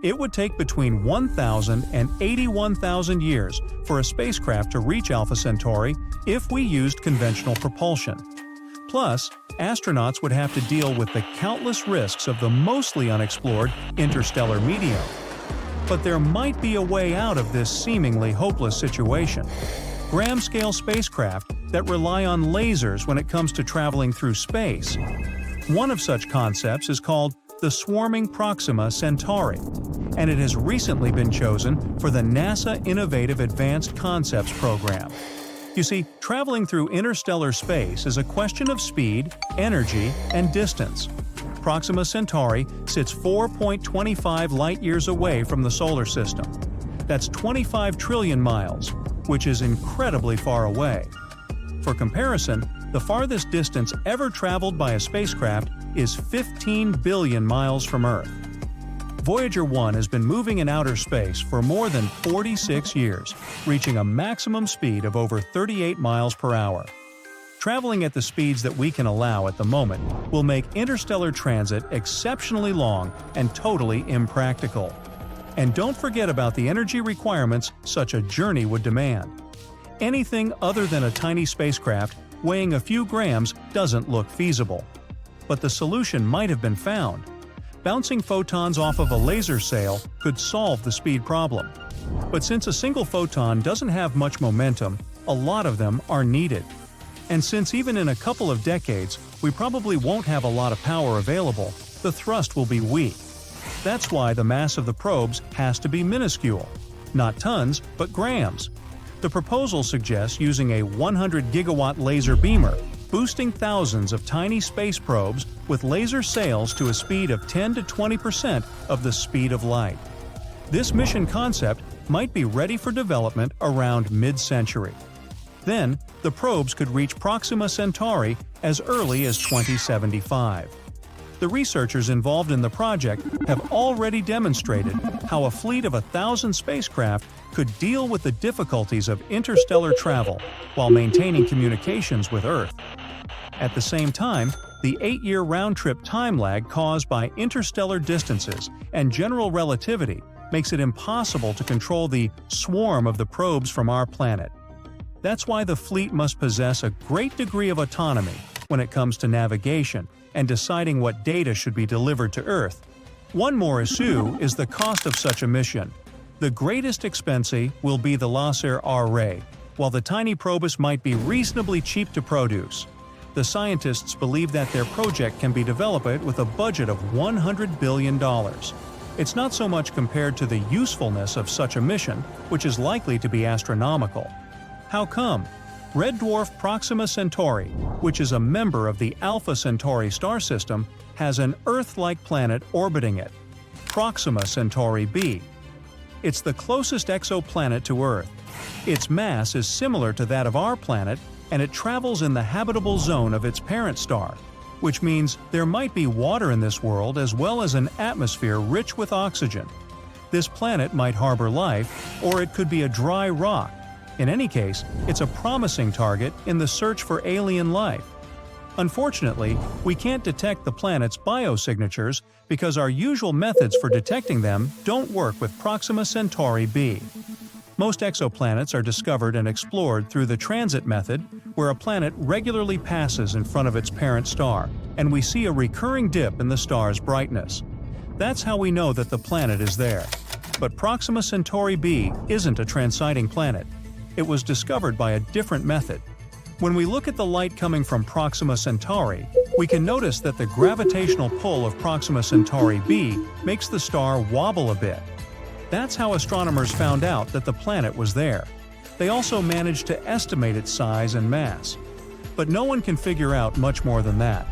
It would take between 1,000 and 81,000 years for a spacecraft to reach Alpha Centauri if we used conventional propulsion. Plus, astronauts would have to deal with the countless risks of the mostly unexplored interstellar medium. But there might be a way out of this seemingly hopeless situation. Gram-scale spacecraft that rely on lasers when it comes to traveling through space. One of such concepts is called the swarming Proxima Centauri, and it has recently been chosen for the NASA Innovative Advanced Concepts program. You see, traveling through interstellar space is a question of speed, energy, and distance. Proxima Centauri sits 4.25 light-years away from the solar system. That's 25 trillion miles, which is incredibly far away. For comparison, the farthest distance ever traveled by a spacecraft is 15 billion miles from Earth. Voyager 1 has been moving in outer space for more than 46 years, reaching a maximum speed of over 38 miles per hour. Traveling at the speeds that we can allow at the moment will make interstellar transit exceptionally long and totally impractical. And don't forget about the energy requirements such a journey would demand. Anything other than a tiny spacecraft weighing a few grams doesn't look feasible. But the solution might have been found. Bouncing photons off of a laser sail could solve the speed problem. But since a single photon doesn't have much momentum, a lot of them are needed. And since even in a couple of decades we probably won't have a lot of power available, the thrust will be weak. That's why the mass of the probes has to be minuscule. Not tons, but grams. The proposal suggests using a 100-gigawatt laser beamer, boosting thousands of tiny space probes with laser sails to a speed of 10 to 20% of the speed of light. This mission concept might be ready for development around mid-century. Then, the probes could reach Proxima Centauri as early as 2075. The researchers involved in the project have already demonstrated how a fleet of 1,000 spacecraft could deal with the difficulties of interstellar travel while maintaining communications with Earth. At the same time, the 8-year round-trip time lag caused by interstellar distances and general relativity makes it impossible to control the swarm of the probes from our planet. That's why the fleet must possess a great degree of autonomy when it comes to navigation and deciding what data should be delivered to Earth. One more issue is the cost of such a mission. The greatest expense will be the laser array, while the tiny probes might be reasonably cheap to produce. The scientists believe that their project can be developed with a budget of $100 billion. It's not so much compared to the usefulness of such a mission, which is likely to be astronomical. How come? Red dwarf Proxima Centauri, which is a member of the Alpha Centauri star system, has an Earth-like planet orbiting it, Proxima Centauri b. It's the closest exoplanet to Earth. Its mass is similar to that of our planet, and it travels in the habitable zone of its parent star, which means there might be water in this world as well as an atmosphere rich with oxygen. This planet might harbor life, or it could be a dry rock. In any case, it's a promising target in the search for alien life. Unfortunately, we can't detect the planet's biosignatures because our usual methods for detecting them don't work with Proxima Centauri b. Most exoplanets are discovered and explored through the transit method, where a planet regularly passes in front of its parent star, and we see a recurring dip in the star's brightness. That's how we know that the planet is there. But Proxima Centauri b isn't a transiting planet. It was discovered by a different method. When we look at the light coming from Proxima Centauri, we can notice that the gravitational pull of Proxima Centauri b makes the star wobble a bit. That's how astronomers found out that the planet was there. They also managed to estimate its size and mass. But no one can figure out much more than that.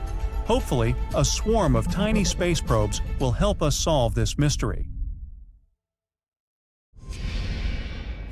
Hopefully, a swarm of tiny space probes will help us solve this mystery.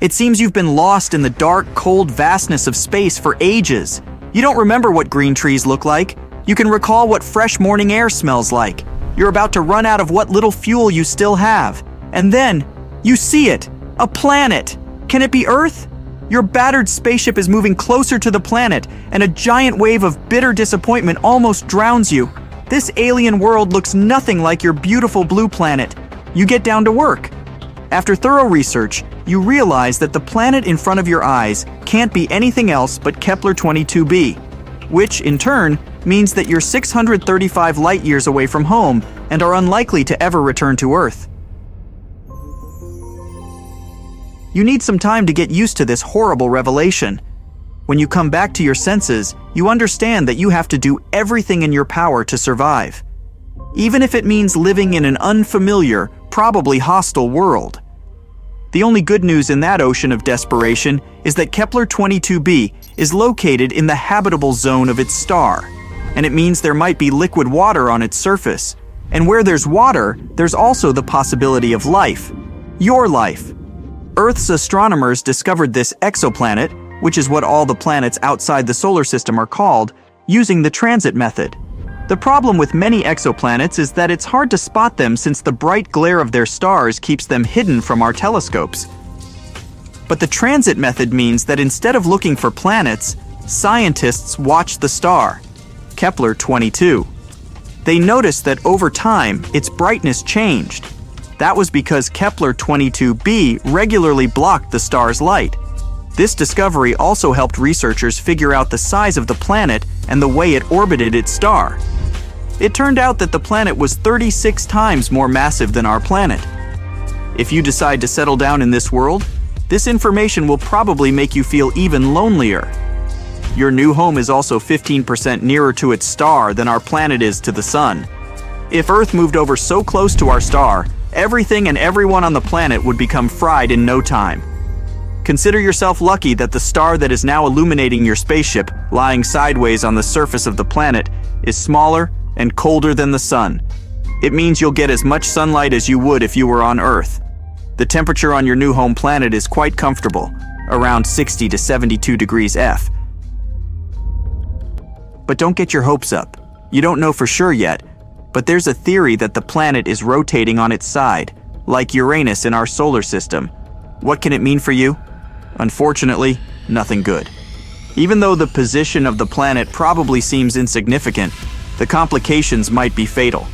It seems you've been lost in the dark, cold vastness of space for ages. You don't remember what green trees look like. You can recall what fresh morning air smells like. You're about to run out of what little fuel you still have. And then, you see it! A planet! Can it be Earth? Your battered spaceship is moving closer to the planet, and a giant wave of bitter disappointment almost drowns you. This alien world looks nothing like your beautiful blue planet. You get down to work. After thorough research, you realize that the planet in front of your eyes can't be anything else but Kepler-22b, which, in turn, means that you're 635 light-years away from home and are unlikely to ever return to Earth. You need some time to get used to this horrible revelation. When you come back to your senses, you understand that you have to do everything in your power to survive, even if it means living in an unfamiliar, probably hostile world. The only good news in that ocean of desperation is that Kepler-22b is located in the habitable zone of its star, and it means there might be liquid water on its surface. And where there's water, there's also the possibility of life. Your life. Earth's astronomers discovered this exoplanet, which is what all the planets outside the solar system are called, using the transit method. The problem with many exoplanets is that it's hard to spot them since the bright glare of their stars keeps them hidden from our telescopes. But the transit method means that instead of looking for planets, scientists watch the star, Kepler-22. They noticed that over time, its brightness changed. That was because Kepler-22b regularly blocked the star's light. This discovery also helped researchers figure out the size of the planet and the way it orbited its star. It turned out that the planet was 36 times more massive than our planet. If you decide to settle down in this world, this information will probably make you feel even lonelier. Your new home is also 15% nearer to its star than our planet is to the sun. If Earth moved over so close to our star, everything and everyone on the planet would become fried in no time. Consider yourself lucky that the star that is now illuminating your spaceship, lying sideways on the surface of the planet, is smaller and colder than the sun. It means you'll get as much sunlight as you would if you were on Earth. The temperature on your new home planet is quite comfortable, around 60 to 72 degrees F. But don't get your hopes up. You don't know for sure yet, but there's a theory that the planet is rotating on its side, like Uranus in our solar system. What can it mean for you? Unfortunately, nothing good. Even though the position of the planet probably seems insignificant, the complications might be fatal.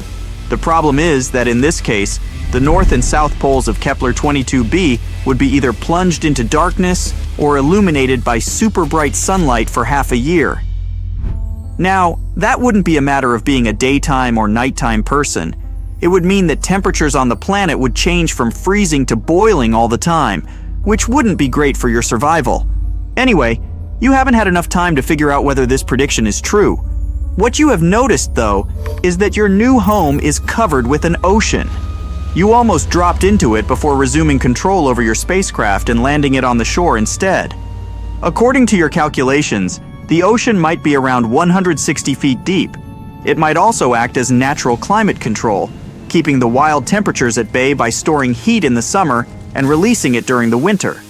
The problem is that in this case, the north and south poles of Kepler-22b would be either plunged into darkness or illuminated by super bright sunlight for half a year. Now, that wouldn't be a matter of being a daytime or nighttime person. It would mean that temperatures on the planet would change from freezing to boiling all the time, which wouldn't be great for your survival. Anyway, you haven't had enough time to figure out whether this prediction is true. What you have noticed, though, is that your new home is covered with an ocean. You almost dropped into it before resuming control over your spacecraft and landing it on the shore instead. According to your calculations, the ocean might be around 160 feet deep. It might also act as natural climate control, keeping the wild temperatures at bay by storing heat in the summer and releasing it during the winter.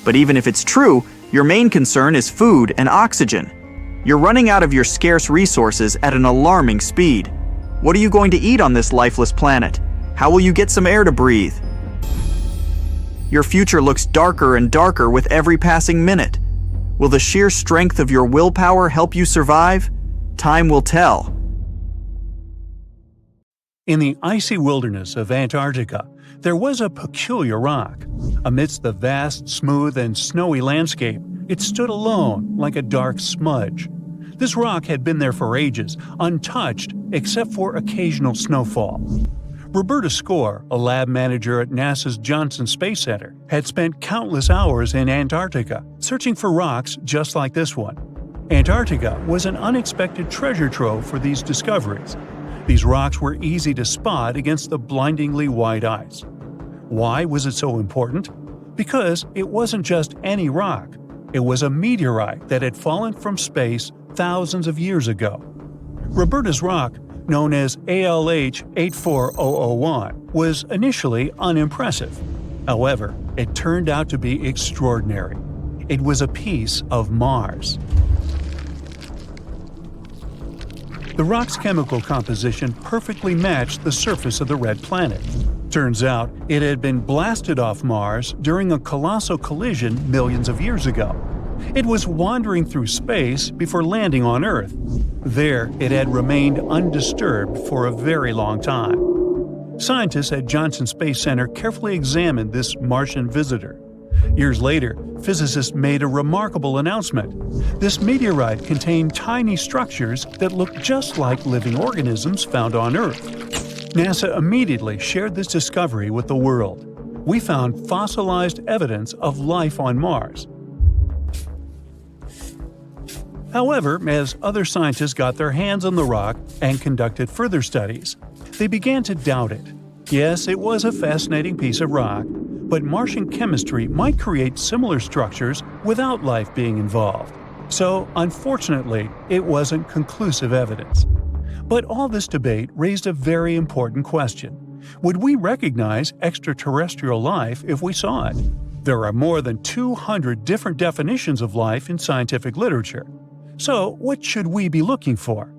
But even if it's true, your main concern is food and oxygen. You're running out of your scarce resources at an alarming speed. What are you going to eat on this lifeless planet? How will you get some air to breathe? Your future looks darker and darker with every passing minute. Will the sheer strength of your willpower help you survive? Time will tell. In the icy wilderness of Antarctica, there was a peculiar rock. Amidst the vast, smooth, and snowy landscape, it stood alone like a dark smudge. This rock had been there for ages, untouched except for occasional snowfall. Roberta Score, a lab manager at NASA's Johnson Space Center, had spent countless hours in Antarctica searching for rocks just like this one. Antarctica was an unexpected treasure trove for these discoveries. These rocks were easy to spot against the blindingly white ice. Why was it so important? Because it wasn't just any rock. It was a meteorite that had fallen from space thousands of years ago. Roberta's rock, known as ALH 84001, was initially unimpressive. However, it turned out to be extraordinary. It was a piece of Mars. The rock's chemical composition perfectly matched the surface of the red planet. Turns out, it had been blasted off Mars during a colossal collision millions of years ago. It was wandering through space before landing on Earth. There, it had remained undisturbed for a very long time. Scientists at Johnson Space Center carefully examined this Martian visitor. Years later, physicists made a remarkable announcement. This meteorite contained tiny structures that looked just like living organisms found on Earth. NASA immediately shared this discovery with the world. We found fossilized evidence of life on Mars. However, as other scientists got their hands on the rock and conducted further studies, they began to doubt it. Yes, it was a fascinating piece of rock, but Martian chemistry might create similar structures without life being involved. So, unfortunately, it wasn't conclusive evidence. But all this debate raised a very important question. Would we recognize extraterrestrial life if we saw it? There are more than 200 different definitions of life in scientific literature. So, what should we be looking for?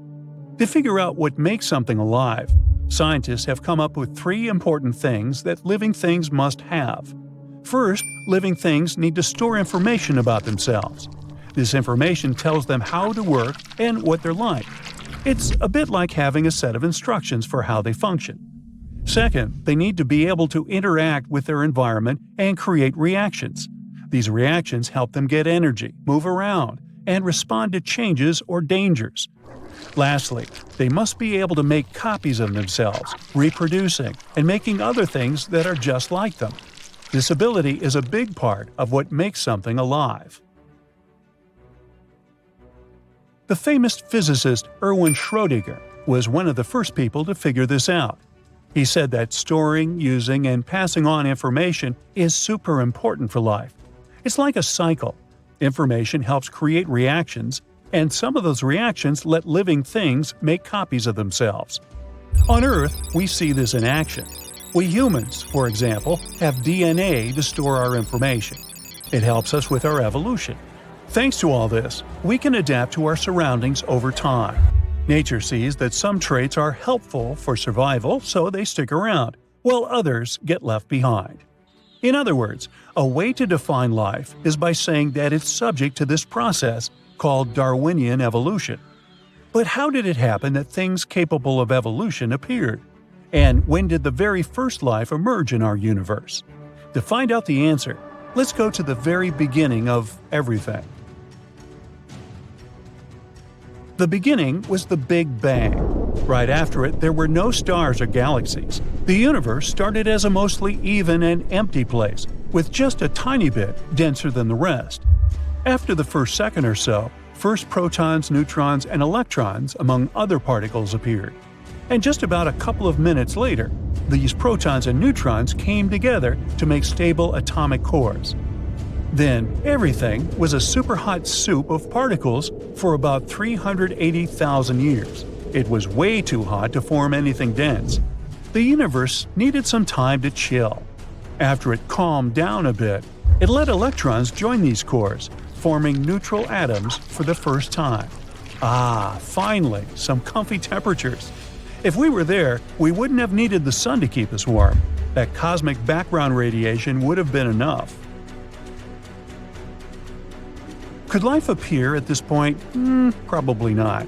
To figure out what makes something alive, scientists have come up with 3 important things that living things must have. First, living things need to store information about themselves. This information tells them how to work and what they're like. It's a bit like having a set of instructions for how they function. Second, they need to be able to interact with their environment and create reactions. These reactions help them get energy, move around, and respond to changes or dangers. Lastly, they must be able to make copies of themselves, reproducing, and making other things that are just like them. This ability is a big part of what makes something alive. The famous physicist Erwin Schrödinger was one of the first people to figure this out. He said that storing, using, and passing on information is super important for life. It's like a cycle. Information helps create reactions, and some of those reactions let living things make copies of themselves. On Earth, we see this in action. We humans, for example, have DNA to store our information. It helps us with our evolution. Thanks to all this, we can adapt to our surroundings over time. Nature sees that some traits are helpful for survival, so they stick around, while others get left behind. In other words, a way to define life is by saying that it's subject to this process called Darwinian evolution. But how did it happen that things capable of evolution appeared? And when did the very first life emerge in our universe? To find out the answer, let's go to the very beginning of everything. The beginning was the Big Bang. Right after it, there were no stars or galaxies. The universe started as a mostly even and empty place, with just a tiny bit denser than the rest. After the first second or so, first protons, neutrons, and electrons, among other particles, appeared. And just about a couple of minutes later, these protons and neutrons came together to make stable atomic cores. Then, everything was a superhot soup of particles for about 380,000 years. It was way too hot to form anything dense. The universe needed some time to chill. After it calmed down a bit, it let electrons join these cores, forming neutral atoms for the first time. Finally, some comfy temperatures. If we were there, we wouldn't have needed the sun to keep us warm. That cosmic background radiation would have been enough. Could life appear at this point? Probably not.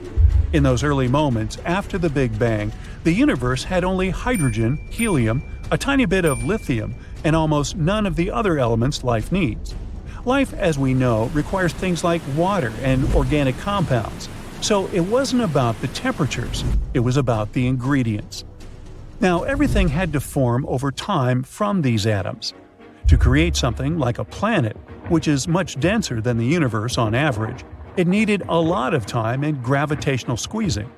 In those early moments after the Big Bang, the universe had only hydrogen, helium, a tiny bit of lithium, and almost none of the other elements life needs. Life, as we know, requires things like water and organic compounds. So it wasn't about the temperatures, it was about the ingredients. Now, everything had to form over time from these atoms. To create something like a planet, which is much denser than the universe on average, it needed a lot of time and gravitational squeezing.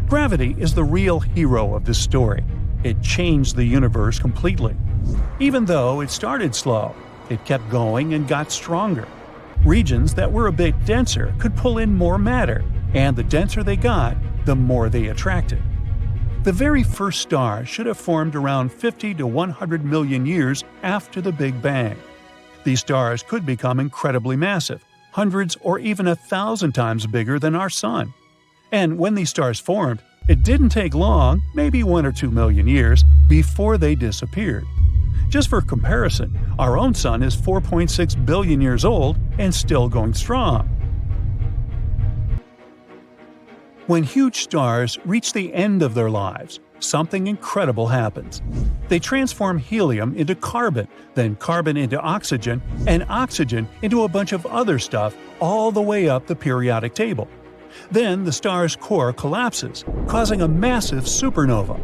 Gravity is the real hero of this story. It changed the universe completely. Even though it started slow, it kept going and got stronger. Regions that were a bit denser could pull in more matter, and the denser they got, the more they attracted. The very first stars should have formed around 50 to 100 million years after the Big Bang. These stars could become incredibly massive, hundreds or even 1,000 times bigger than our Sun. And when these stars formed, it didn't take long, maybe 1 or 2 million years, before they disappeared. Just for comparison, our own Sun is 4.6 billion years old and still going strong. When huge stars reach the end of their lives, something incredible happens. They transform helium into carbon, then carbon into oxygen, and oxygen into a bunch of other stuff all the way up the periodic table. Then the star's core collapses, causing a massive supernova.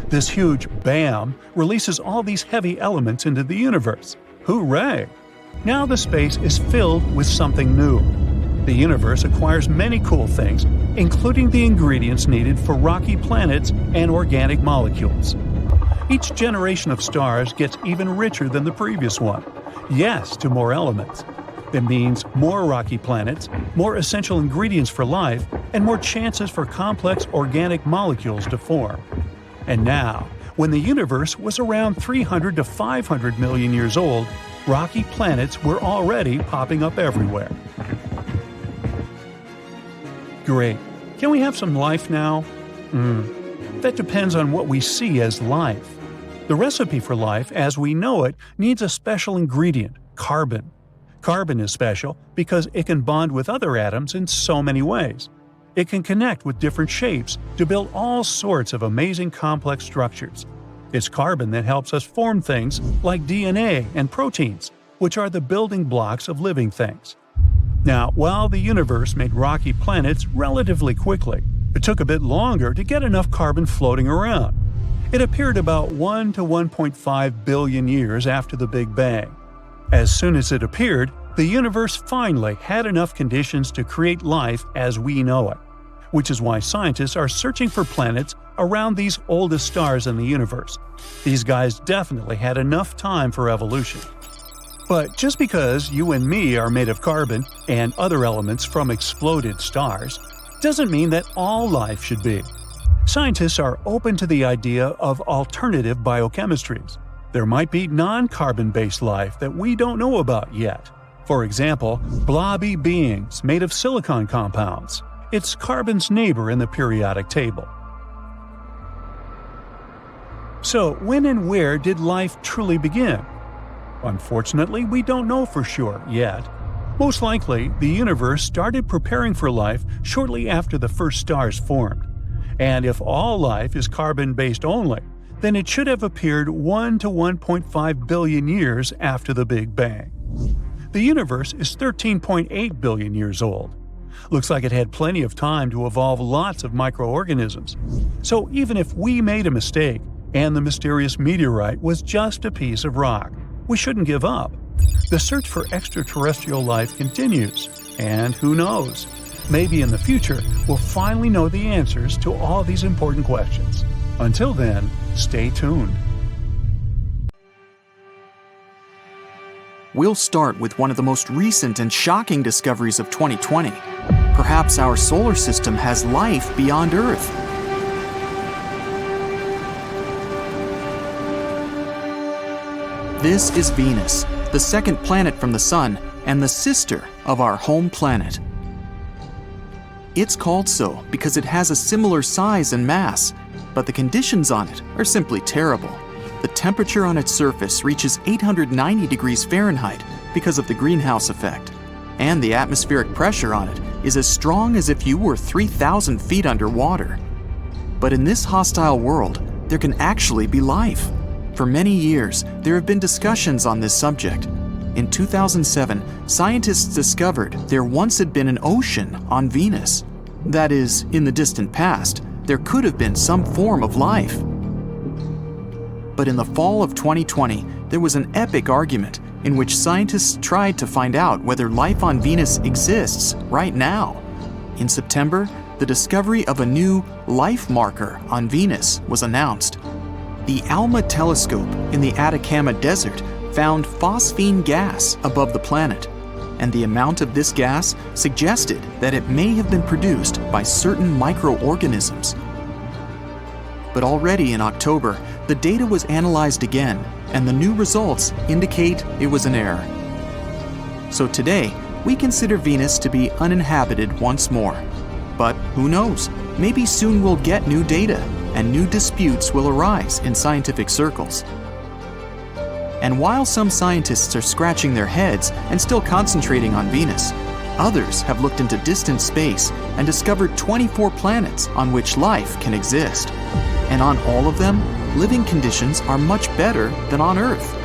This huge BAM releases all these heavy elements into the universe. Hooray! Now the space is filled with something new. The universe acquires many cool things, including the ingredients needed for rocky planets and organic molecules. Each generation of stars gets even richer than the previous one. Yes to more elements. It means more rocky planets, more essential ingredients for life, and more chances for complex organic molecules to form. And now, when the universe was around 300 to 500 million years old, rocky planets were already popping up everywhere. Great. Can we have some life now? That depends on what we see as life. The recipe for life, as we know it, needs a special ingredient, carbon. Carbon is special because it can bond with other atoms in so many ways. It can connect with different shapes to build all sorts of amazing complex structures. It's carbon that helps us form things like DNA and proteins, which are the building blocks of living things. Now, while the universe made rocky planets relatively quickly, it took a bit longer to get enough carbon floating around. It appeared about 1 to 1.5 billion years after the Big Bang. As soon as it appeared, the universe finally had enough conditions to create life as we know it, which is why scientists are searching for planets around these oldest stars in the universe. These guys definitely had enough time for evolution. But just because you and me are made of carbon and other elements from exploded stars, doesn't mean that all life should be. Scientists are open to the idea of alternative biochemistries. There might be non-carbon-based life that we don't know about yet. For example, blobby beings made of silicon compounds. It's carbon's neighbor in the periodic table. So, when and where did life truly begin? Unfortunately, we don't know for sure yet. Most likely, the universe started preparing for life shortly after the first stars formed. And if all life is carbon-based only, then it should have appeared 1 to 1.5 billion years after the Big Bang. The universe is 13.8 billion years old. Looks like it had plenty of time to evolve lots of microorganisms. So even if we made a mistake, and the mysterious meteorite was just a piece of rock, we shouldn't give up. The search for extraterrestrial life continues, and who knows? Maybe in the future, we'll finally know the answers to all these important questions. Until then, stay tuned. We'll start with one of the most recent and shocking discoveries of 2020. Perhaps our solar system has life beyond Earth. This is Venus, the second planet from the Sun and the sister of our home planet. It's called so because it has a similar size and mass, but the conditions on it are simply terrible. The temperature on its surface reaches 890 degrees Fahrenheit because of the greenhouse effect, and the atmospheric pressure on it is as strong as if you were 3,000 feet underwater. But in this hostile world, there can actually be life. For many years, there have been discussions on this subject. In 2007, scientists discovered there once had been an ocean on Venus. That is, in the distant past, there could have been some form of life. But in the fall of 2020, there was an epic argument in which scientists tried to find out whether life on Venus exists right now. In September, the discovery of a new life marker on Venus was announced. The ALMA telescope in the Atacama Desert found phosphine gas above the planet, and the amount of this gas suggested that it may have been produced by certain microorganisms. But already in October, the data was analyzed again, and the new results indicate it was an error. So today, we consider Venus to be uninhabited once more. But who knows? Maybe soon we'll get new data, and new disputes will arise in scientific circles. And while some scientists are scratching their heads and still concentrating on Venus, Others have looked into distant space and discovered 24 planets on which life can exist. And on all of them, living conditions are much better than on Earth.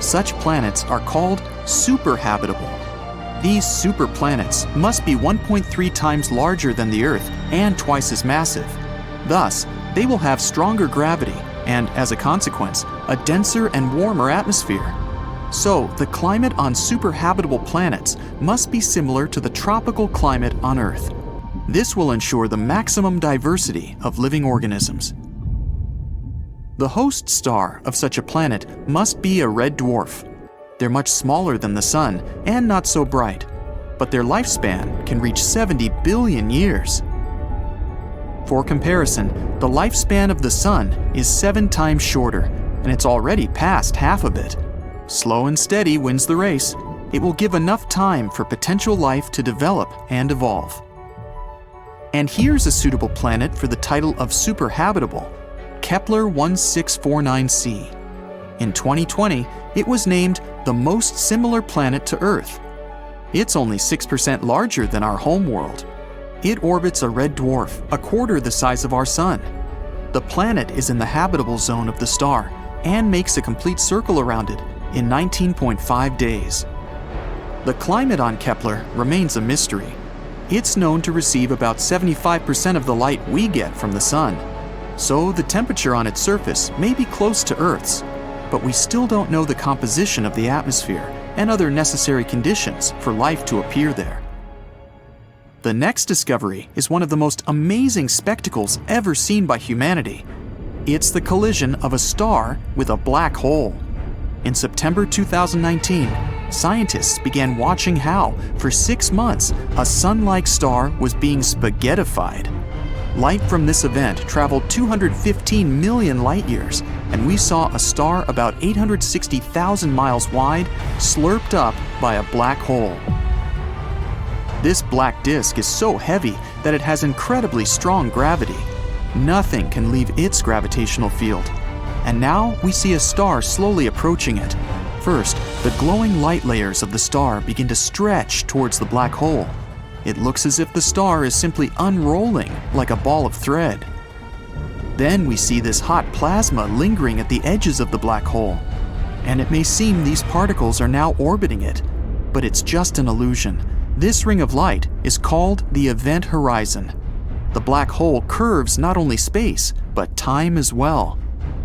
Such planets are called superhabitable. These superplanets must be 1.3 times larger than the Earth and twice as massive. Thus, they will have stronger gravity and, as a consequence, a denser and warmer atmosphere. So, the climate on superhabitable planets must be similar to the tropical climate on Earth. This will ensure the maximum diversity of living organisms. The host star of such a planet must be a red dwarf. They're much smaller than the Sun and not so bright, but their lifespan can reach 70 billion years. For comparison, the lifespan of the Sun is 7 times shorter, and it's already past half of it. Slow and steady wins the race. It will give enough time for potential life to develop and evolve. And here's a suitable planet for the title of superhabitable, Kepler 1649c. In 2020, it was named the most similar planet to Earth. It's only 6% larger than our home world. It orbits a red dwarf, a quarter the size of our Sun. The planet is in the habitable zone of the star and makes a complete circle around it in 19.5 days. The climate on Kepler remains a mystery. It's known to receive about 75% of the light we get from the Sun, so the temperature on its surface may be close to Earth's, but we still don't know the composition of the atmosphere and other necessary conditions for life to appear there. The next discovery is one of the most amazing spectacles ever seen by humanity. It's the collision of a star with a black hole. In September 2019, scientists began watching how, for 6 months, a Sun-like star was being spaghettified. Light from this event traveled 215 million light-years, and we saw a star about 860,000 miles wide slurped up by a black hole. This black disk is so heavy that it has incredibly strong gravity. Nothing can leave its gravitational field. And now we see a star slowly approaching it. First, the glowing light layers of the star begin to stretch towards the black hole. It looks as if the star is simply unrolling like a ball of thread. Then we see this hot plasma lingering at the edges of the black hole. And it may seem these particles are now orbiting it, but it's just an illusion. This ring of light is called the event horizon. The black hole curves not only space, but time as well.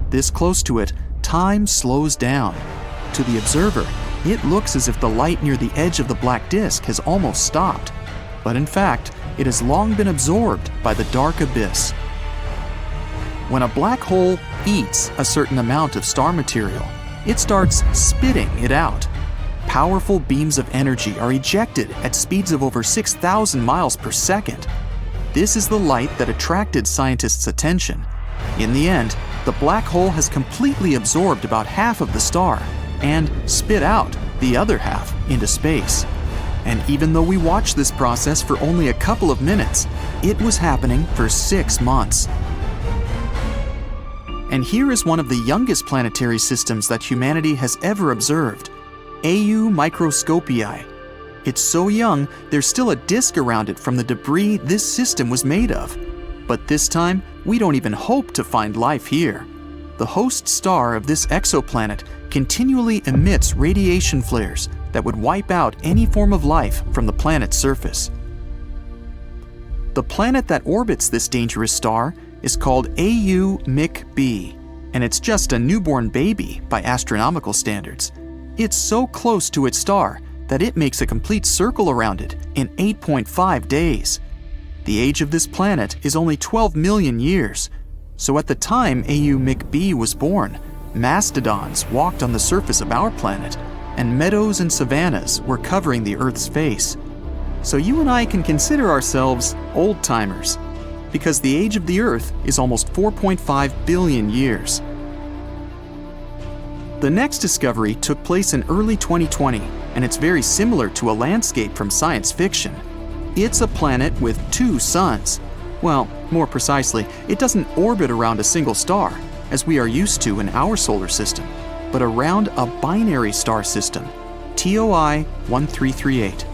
This close to it, time slows down. To the observer, it looks as if the light near the edge of the black disk has almost stopped. But in fact, it has long been absorbed by the dark abyss. When a black hole eats a certain amount of star material, it starts spitting it out. Powerful beams of energy are ejected at speeds of over 6,000 miles per second. This is the light that attracted scientists' attention. In the end, the black hole has completely absorbed about half of the star and spit out the other half into space. And even though we watched this process for only a couple of minutes, it was happening for 6 months. And here is one of the youngest planetary systems that humanity has ever observed, AU Microscopii. It's so young, there's still a disk around it from the debris this system was made of. But this time, we don't even hope to find life here. The host star of this exoplanet continually emits radiation flares that would wipe out any form of life from the planet's surface. The planet that orbits this dangerous star is called AU Mc-B, and it's just a newborn baby by astronomical standards. It's so close to its star that it makes a complete circle around it in 8.5 days. The age of this planet is only 12 million years, so at the time AU Mc-B was born, mastodons walked on the surface of our planet, and meadows and savannas were covering the Earth's face. So you and I can consider ourselves old-timers, because the age of the Earth is almost 4.5 billion years. The next discovery took place in early 2020, and it's very similar to a landscape from science fiction. It's a planet with 2 suns. Well, more precisely, it doesn't orbit around a single star, as we are used to in our solar system, but around a binary star system, TOI 1338.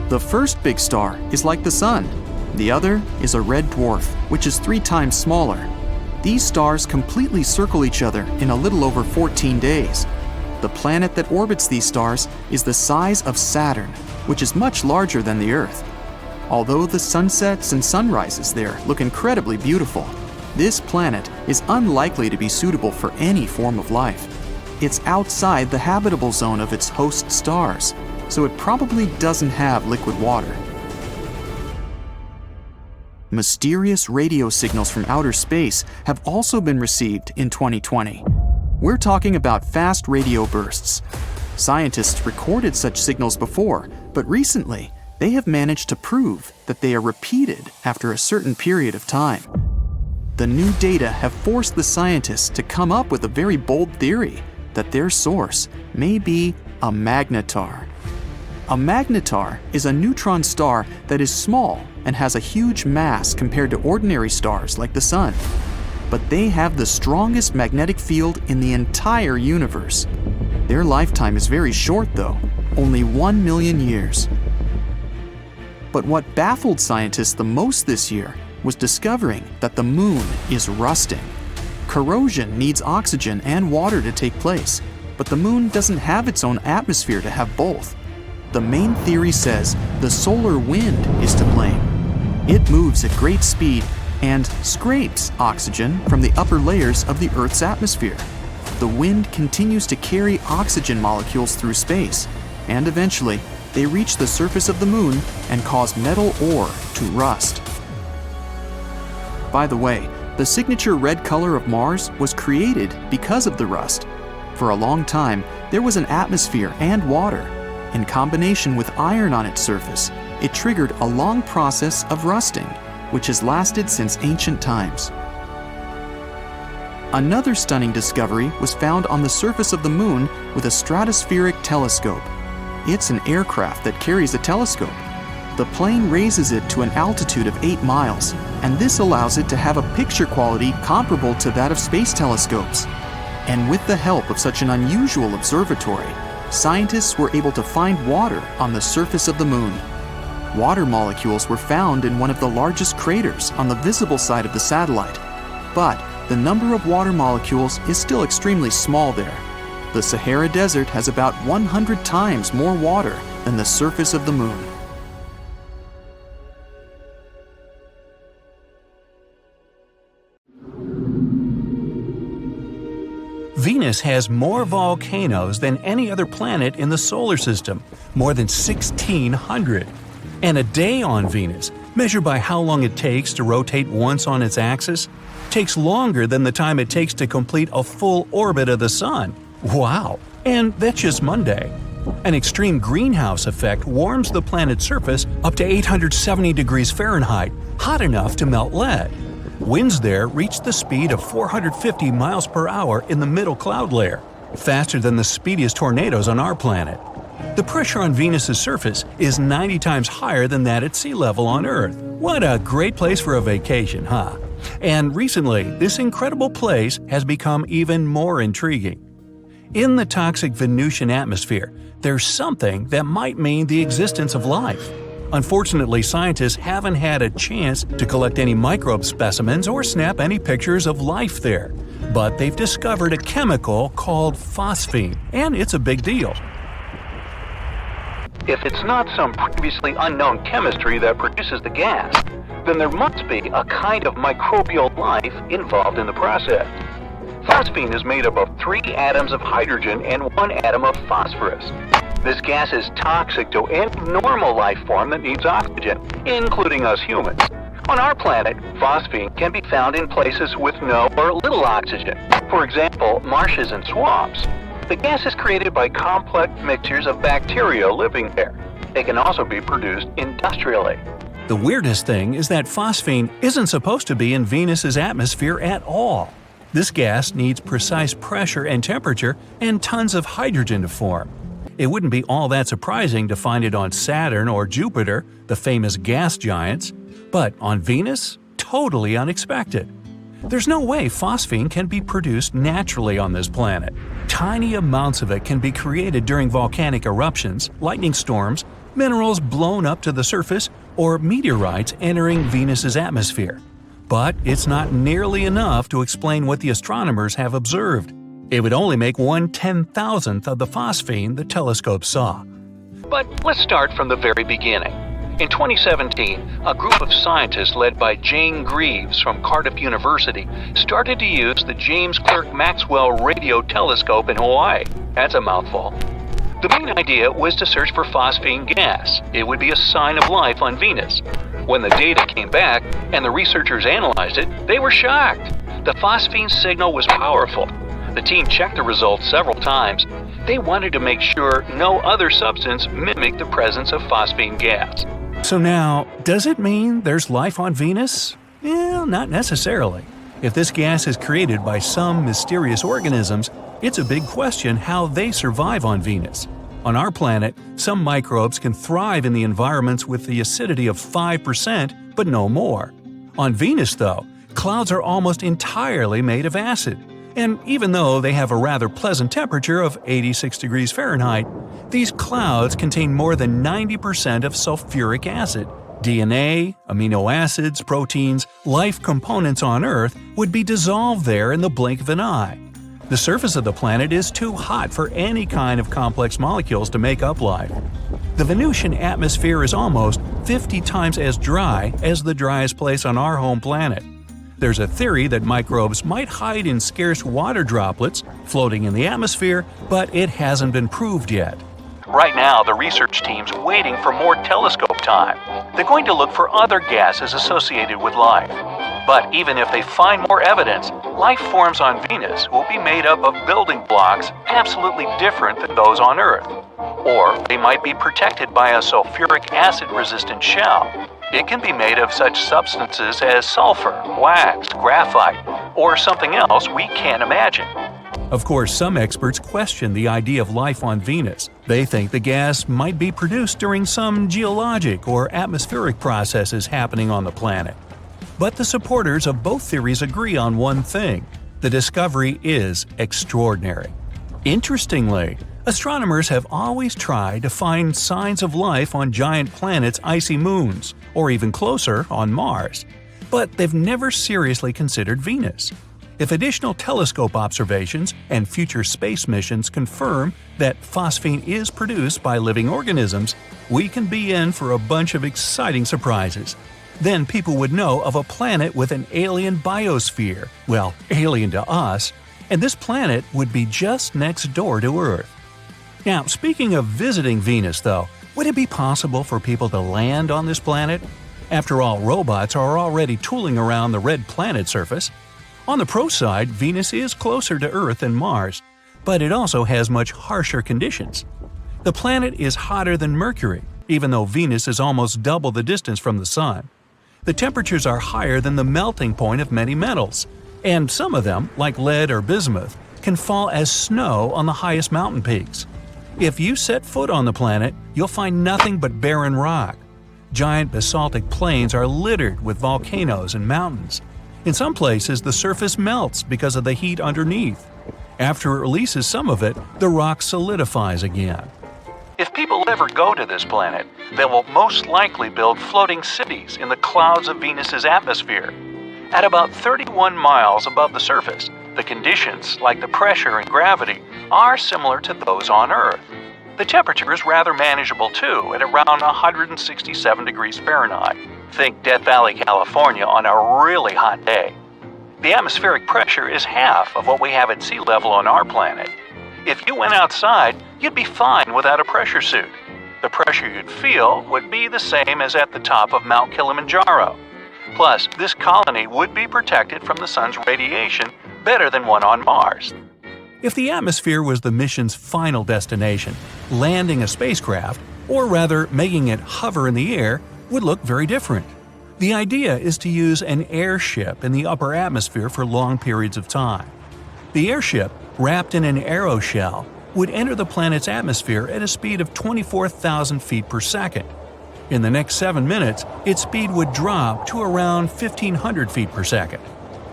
The first big star is like the Sun. The other is a red dwarf, which is 3 times smaller. These stars completely circle each other in a little over 14 days. The planet that orbits these stars is the size of Saturn, which is much larger than the Earth. Although the sunsets and sunrises there look incredibly beautiful, this planet is unlikely to be suitable for any form of life. It's outside the habitable zone of its host stars, so it probably doesn't have liquid water. Mysterious radio signals from outer space have also been received in 2020. We're talking about fast radio bursts. Scientists recorded such signals before, but recently they have managed to prove that they are repeated after a certain period of time. The new data have forced the scientists to come up with a very bold theory that their source may be a magnetar. A magnetar is a neutron star that is small and has a huge mass compared to ordinary stars like the Sun. But they have the strongest magnetic field in the entire universe. Their lifetime is very short though, only 1 million years. But what baffled scientists the most this year was discovering that the moon is rusting. Corrosion needs oxygen and water to take place, but the moon doesn't have its own atmosphere to have both. The main theory says the solar wind is to blame. It moves at great speed and scrapes oxygen from the upper layers of the Earth's atmosphere. The wind continues to carry oxygen molecules through space, and eventually they reach the surface of the moon and cause metal ore to rust. By the way, the signature red color of Mars was created because of the rust. For a long time, there was an atmosphere and water. In combination with iron on its surface, it triggered a long process of rusting, which has lasted since ancient times. Another stunning discovery was found on the surface of the moon with a stratospheric telescope. It's an aircraft that carries a telescope. The plane raises it to an altitude of 8 miles, and this allows it to have a picture quality comparable to that of space telescopes. And with the help of such an unusual observatory, scientists were able to find water on the surface of the moon. Water molecules were found in one of the largest craters on the visible side of the satellite, but the number of water molecules is still extremely small there. The Sahara Desert has about 100 times more water than the surface of the moon. Venus has more volcanoes than any other planet in the solar system, more than 1,600. And a day on Venus, measured by how long it takes to rotate once on its axis, takes longer than the time it takes to complete a full orbit of the Sun. Wow! And that's just Monday. An extreme greenhouse effect warms the planet's surface up to 870 degrees Fahrenheit, hot enough to melt lead. Winds there reach the speed of 450 miles per hour in the middle cloud layer, faster than the speediest tornadoes on our planet. The pressure on Venus's surface is 90 times higher than that at sea level on Earth. What a great place for a vacation, huh? And recently, this incredible place has become even more intriguing. In the toxic Venusian atmosphere, there's something that might mean the existence of life. Unfortunately, scientists haven't had a chance to collect any microbe specimens or snap any pictures of life there. But they've discovered a chemical called phosphine, and it's a big deal. If it's not some previously unknown chemistry that produces the gas, then there must be a kind of microbial life involved in the process. Phosphine is made up of 3 atoms of hydrogen and 1 atom of phosphorus. This gas is toxic to any normal life form that needs oxygen, including us humans. On our planet, phosphine can be found in places with no or little oxygen. For example, marshes and swamps. The gas is created by complex mixtures of bacteria living there. It can also be produced industrially. The weirdest thing is that phosphine isn't supposed to be in Venus's atmosphere at all. This gas needs precise pressure and temperature and tons of hydrogen to form. It wouldn't be all that surprising to find it on Saturn or Jupiter, the famous gas giants, but on Venus? Totally unexpected. There's no way phosphine can be produced naturally on this planet. Tiny amounts of it can be created during volcanic eruptions, lightning storms, minerals blown up to the surface, or meteorites entering Venus's atmosphere. But it's not nearly enough to explain what the astronomers have observed. It would only make 1/10,000th of the phosphine the telescope saw. But let's start from the very beginning. In 2017, a group of scientists led by Jane Greaves from Cardiff University started to use the James Clerk Maxwell Radio Telescope in Hawaii. That's a mouthful. The main idea was to search for phosphine gas. It would be a sign of life on Venus. When the data came back and the researchers analyzed it, they were shocked. The phosphine signal was powerful. The team checked the results several times. They wanted to make sure no other substance mimicked the presence of phosphine gas. So now, does it mean there's life on Venus? Well, not necessarily. If this gas is created by some mysterious organisms, it's a big question how they survive on Venus. On our planet, some microbes can thrive in the environments with the acidity of 5%, but no more. On Venus, though, clouds are almost entirely made of acid. And even though they have a rather pleasant temperature of 86 degrees Fahrenheit, these clouds contain more than 90% of sulfuric acid. DNA, amino acids, proteins, life components on Earth would be dissolved there in the blink of an eye. The surface of the planet is too hot for any kind of complex molecules to make up life. The Venusian atmosphere is almost 50 times as dry as the driest place on our home planet. There's a theory that microbes might hide in scarce water droplets floating in the atmosphere, but it hasn't been proved yet. Right now, the research team's waiting for more telescope time. They're going to look for other gases associated with life. But even if they find more evidence, life forms on Venus will be made up of building blocks absolutely different than those on Earth. Or they might be protected by a sulfuric acid-resistant shell. It can be made of such substances as sulfur, wax, graphite, or something else we can't imagine. Of course, some experts question the idea of life on Venus. They think the gas might be produced during some geologic or atmospheric processes happening on the planet. But the supporters of both theories agree on one thing: the discovery is extraordinary. Interestingly, astronomers have always tried to find signs of life on giant planets' icy moons, or even closer, on Mars. But they've never seriously considered Venus. If additional telescope observations and future space missions confirm that phosphine is produced by living organisms, we can be in for a bunch of exciting surprises. Then people would know of a planet with an alien biosphere, well, alien to us, and this planet would be just next door to Earth. Now, speaking of visiting Venus, though, would it be possible for people to land on this planet? After all, robots are already tooling around the red planet surface. On the pro side, Venus is closer to Earth than Mars, but it also has much harsher conditions. The planet is hotter than Mercury, even though Venus is almost double the distance from the Sun. The temperatures are higher than the melting point of many metals, and some of them, like lead or bismuth, can fall as snow on the highest mountain peaks. If you set foot on the planet, you'll find nothing but barren rock. Giant basaltic plains are littered with volcanoes and mountains. In some places, the surface melts because of the heat underneath. After it releases some of it, the rock solidifies again. If people ever go to this planet, they will most likely build floating cities in the clouds of Venus's atmosphere. At about 31 miles above the surface, the conditions, like the pressure and gravity, are similar to those on Earth. The temperature is rather manageable too, at around 167 degrees Fahrenheit. Think Death Valley, California on a really hot day. The atmospheric pressure is half of what we have at sea level on our planet. If you went outside, you'd be fine without a pressure suit. The pressure you'd feel would be the same as at the top of Mount Kilimanjaro. Plus, this colony would be protected from the sun's radiation better than one on Mars. If the atmosphere was the mission's final destination, landing a spacecraft, or rather making it hover in the air, would look very different. The idea is to use an airship in the upper atmosphere for long periods of time. The airship, wrapped in an aeroshell, would enter the planet's atmosphere at a speed of 24,000 feet per second. In the next 7 minutes, its speed would drop to around 1,500 feet per second.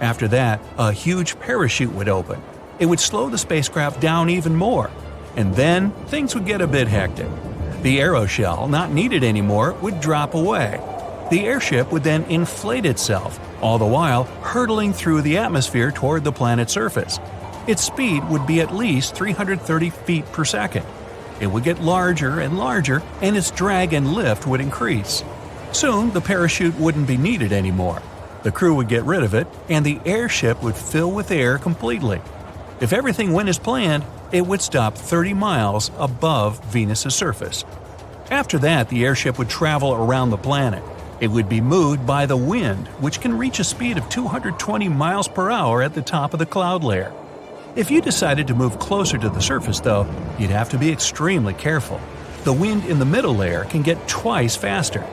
After that, a huge parachute would open. It would slow the spacecraft down even more, and then things would get a bit hectic. The aeroshell, not needed anymore, would drop away. The airship would then inflate itself, all the while hurtling through the atmosphere toward the planet's surface. Its speed would be at least 330 feet per second. It would get larger and larger, and its drag and lift would increase. Soon, the parachute wouldn't be needed anymore. The crew would get rid of it, and the airship would fill with air completely. If everything went as planned, it would stop 30 miles above Venus's surface. After that, the airship would travel around the planet. It would be moved by the wind, which can reach a speed of 220 miles per hour at the top of the cloud layer. If you decided to move closer to the surface, though, you'd have to be extremely careful. The wind in the middle layer can get twice faster.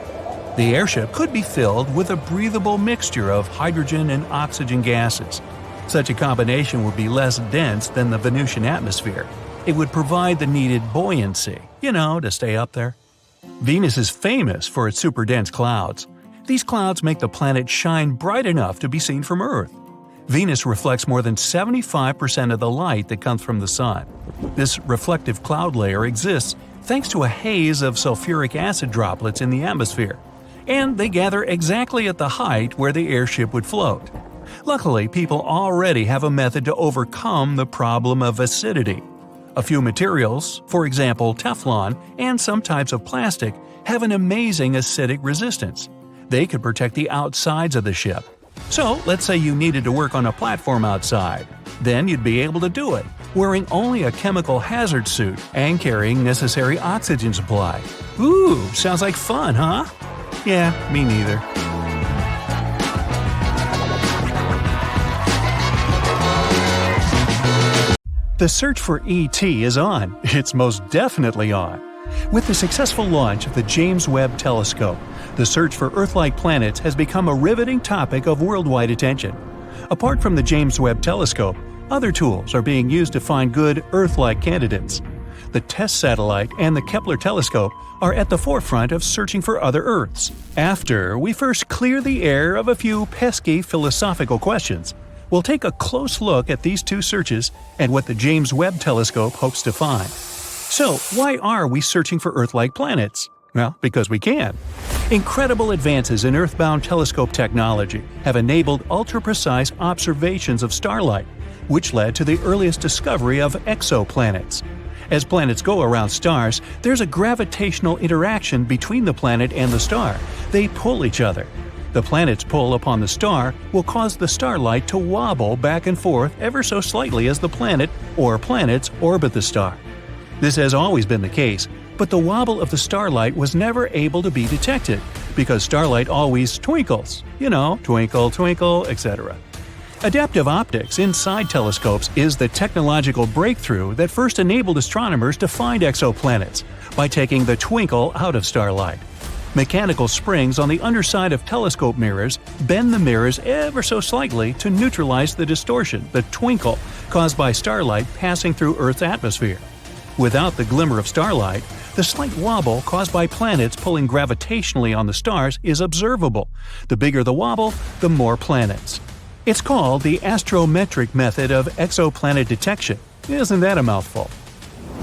The airship could be filled with a breathable mixture of hydrogen and oxygen gases. Such a combination would be less dense than the Venusian atmosphere. It would provide the needed buoyancy, to stay up there. Venus is famous for its super-dense clouds. These clouds make the planet shine bright enough to be seen from Earth. Venus reflects more than 75% of the light that comes from the Sun. This reflective cloud layer exists thanks to a haze of sulfuric acid droplets in the atmosphere, and they gather exactly at the height where the airship would float. Luckily, people already have a method to overcome the problem of acidity. A few materials, for example Teflon and some types of plastic, have an amazing acidic resistance. They could protect the outsides of the ship. So, let's say you needed to work on a platform outside. Then you'd be able to do it, wearing only a chemical hazard suit and carrying necessary oxygen supply. Ooh, sounds like fun, huh? Yeah, me neither. The search for E.T. is on. It's most definitely on. With the successful launch of the James Webb Telescope, the search for Earth-like planets has become a riveting topic of worldwide attention. Apart from the James Webb Telescope, other tools are being used to find good Earth-like candidates. The TESS satellite and the Kepler telescope are at the forefront of searching for other Earths. After we first clear the air of a few pesky philosophical questions, we'll take a close look at these two searches and what the James Webb Telescope hopes to find. So, why are we searching for Earth-like planets? Well, because we can. Incredible advances in Earthbound telescope technology have enabled ultra-precise observations of starlight, which led to the earliest discovery of exoplanets. As planets go around stars, there's a gravitational interaction between the planet and the star. They pull each other. The planet's pull upon the star will cause the starlight to wobble back and forth ever so slightly as the planet or planets orbit the star. This has always been the case, but the wobble of the starlight was never able to be detected, because starlight always twinkles. Twinkle, twinkle, etc. Adaptive optics inside telescopes is the technological breakthrough that first enabled astronomers to find exoplanets by taking the twinkle out of starlight. Mechanical springs on the underside of telescope mirrors bend the mirrors ever so slightly to neutralize the distortion, the twinkle, caused by starlight passing through Earth's atmosphere. Without the glimmer of starlight, the slight wobble caused by planets pulling gravitationally on the stars is observable. The bigger the wobble, the more planets. It's called the astrometric method of exoplanet detection. Isn't that a mouthful?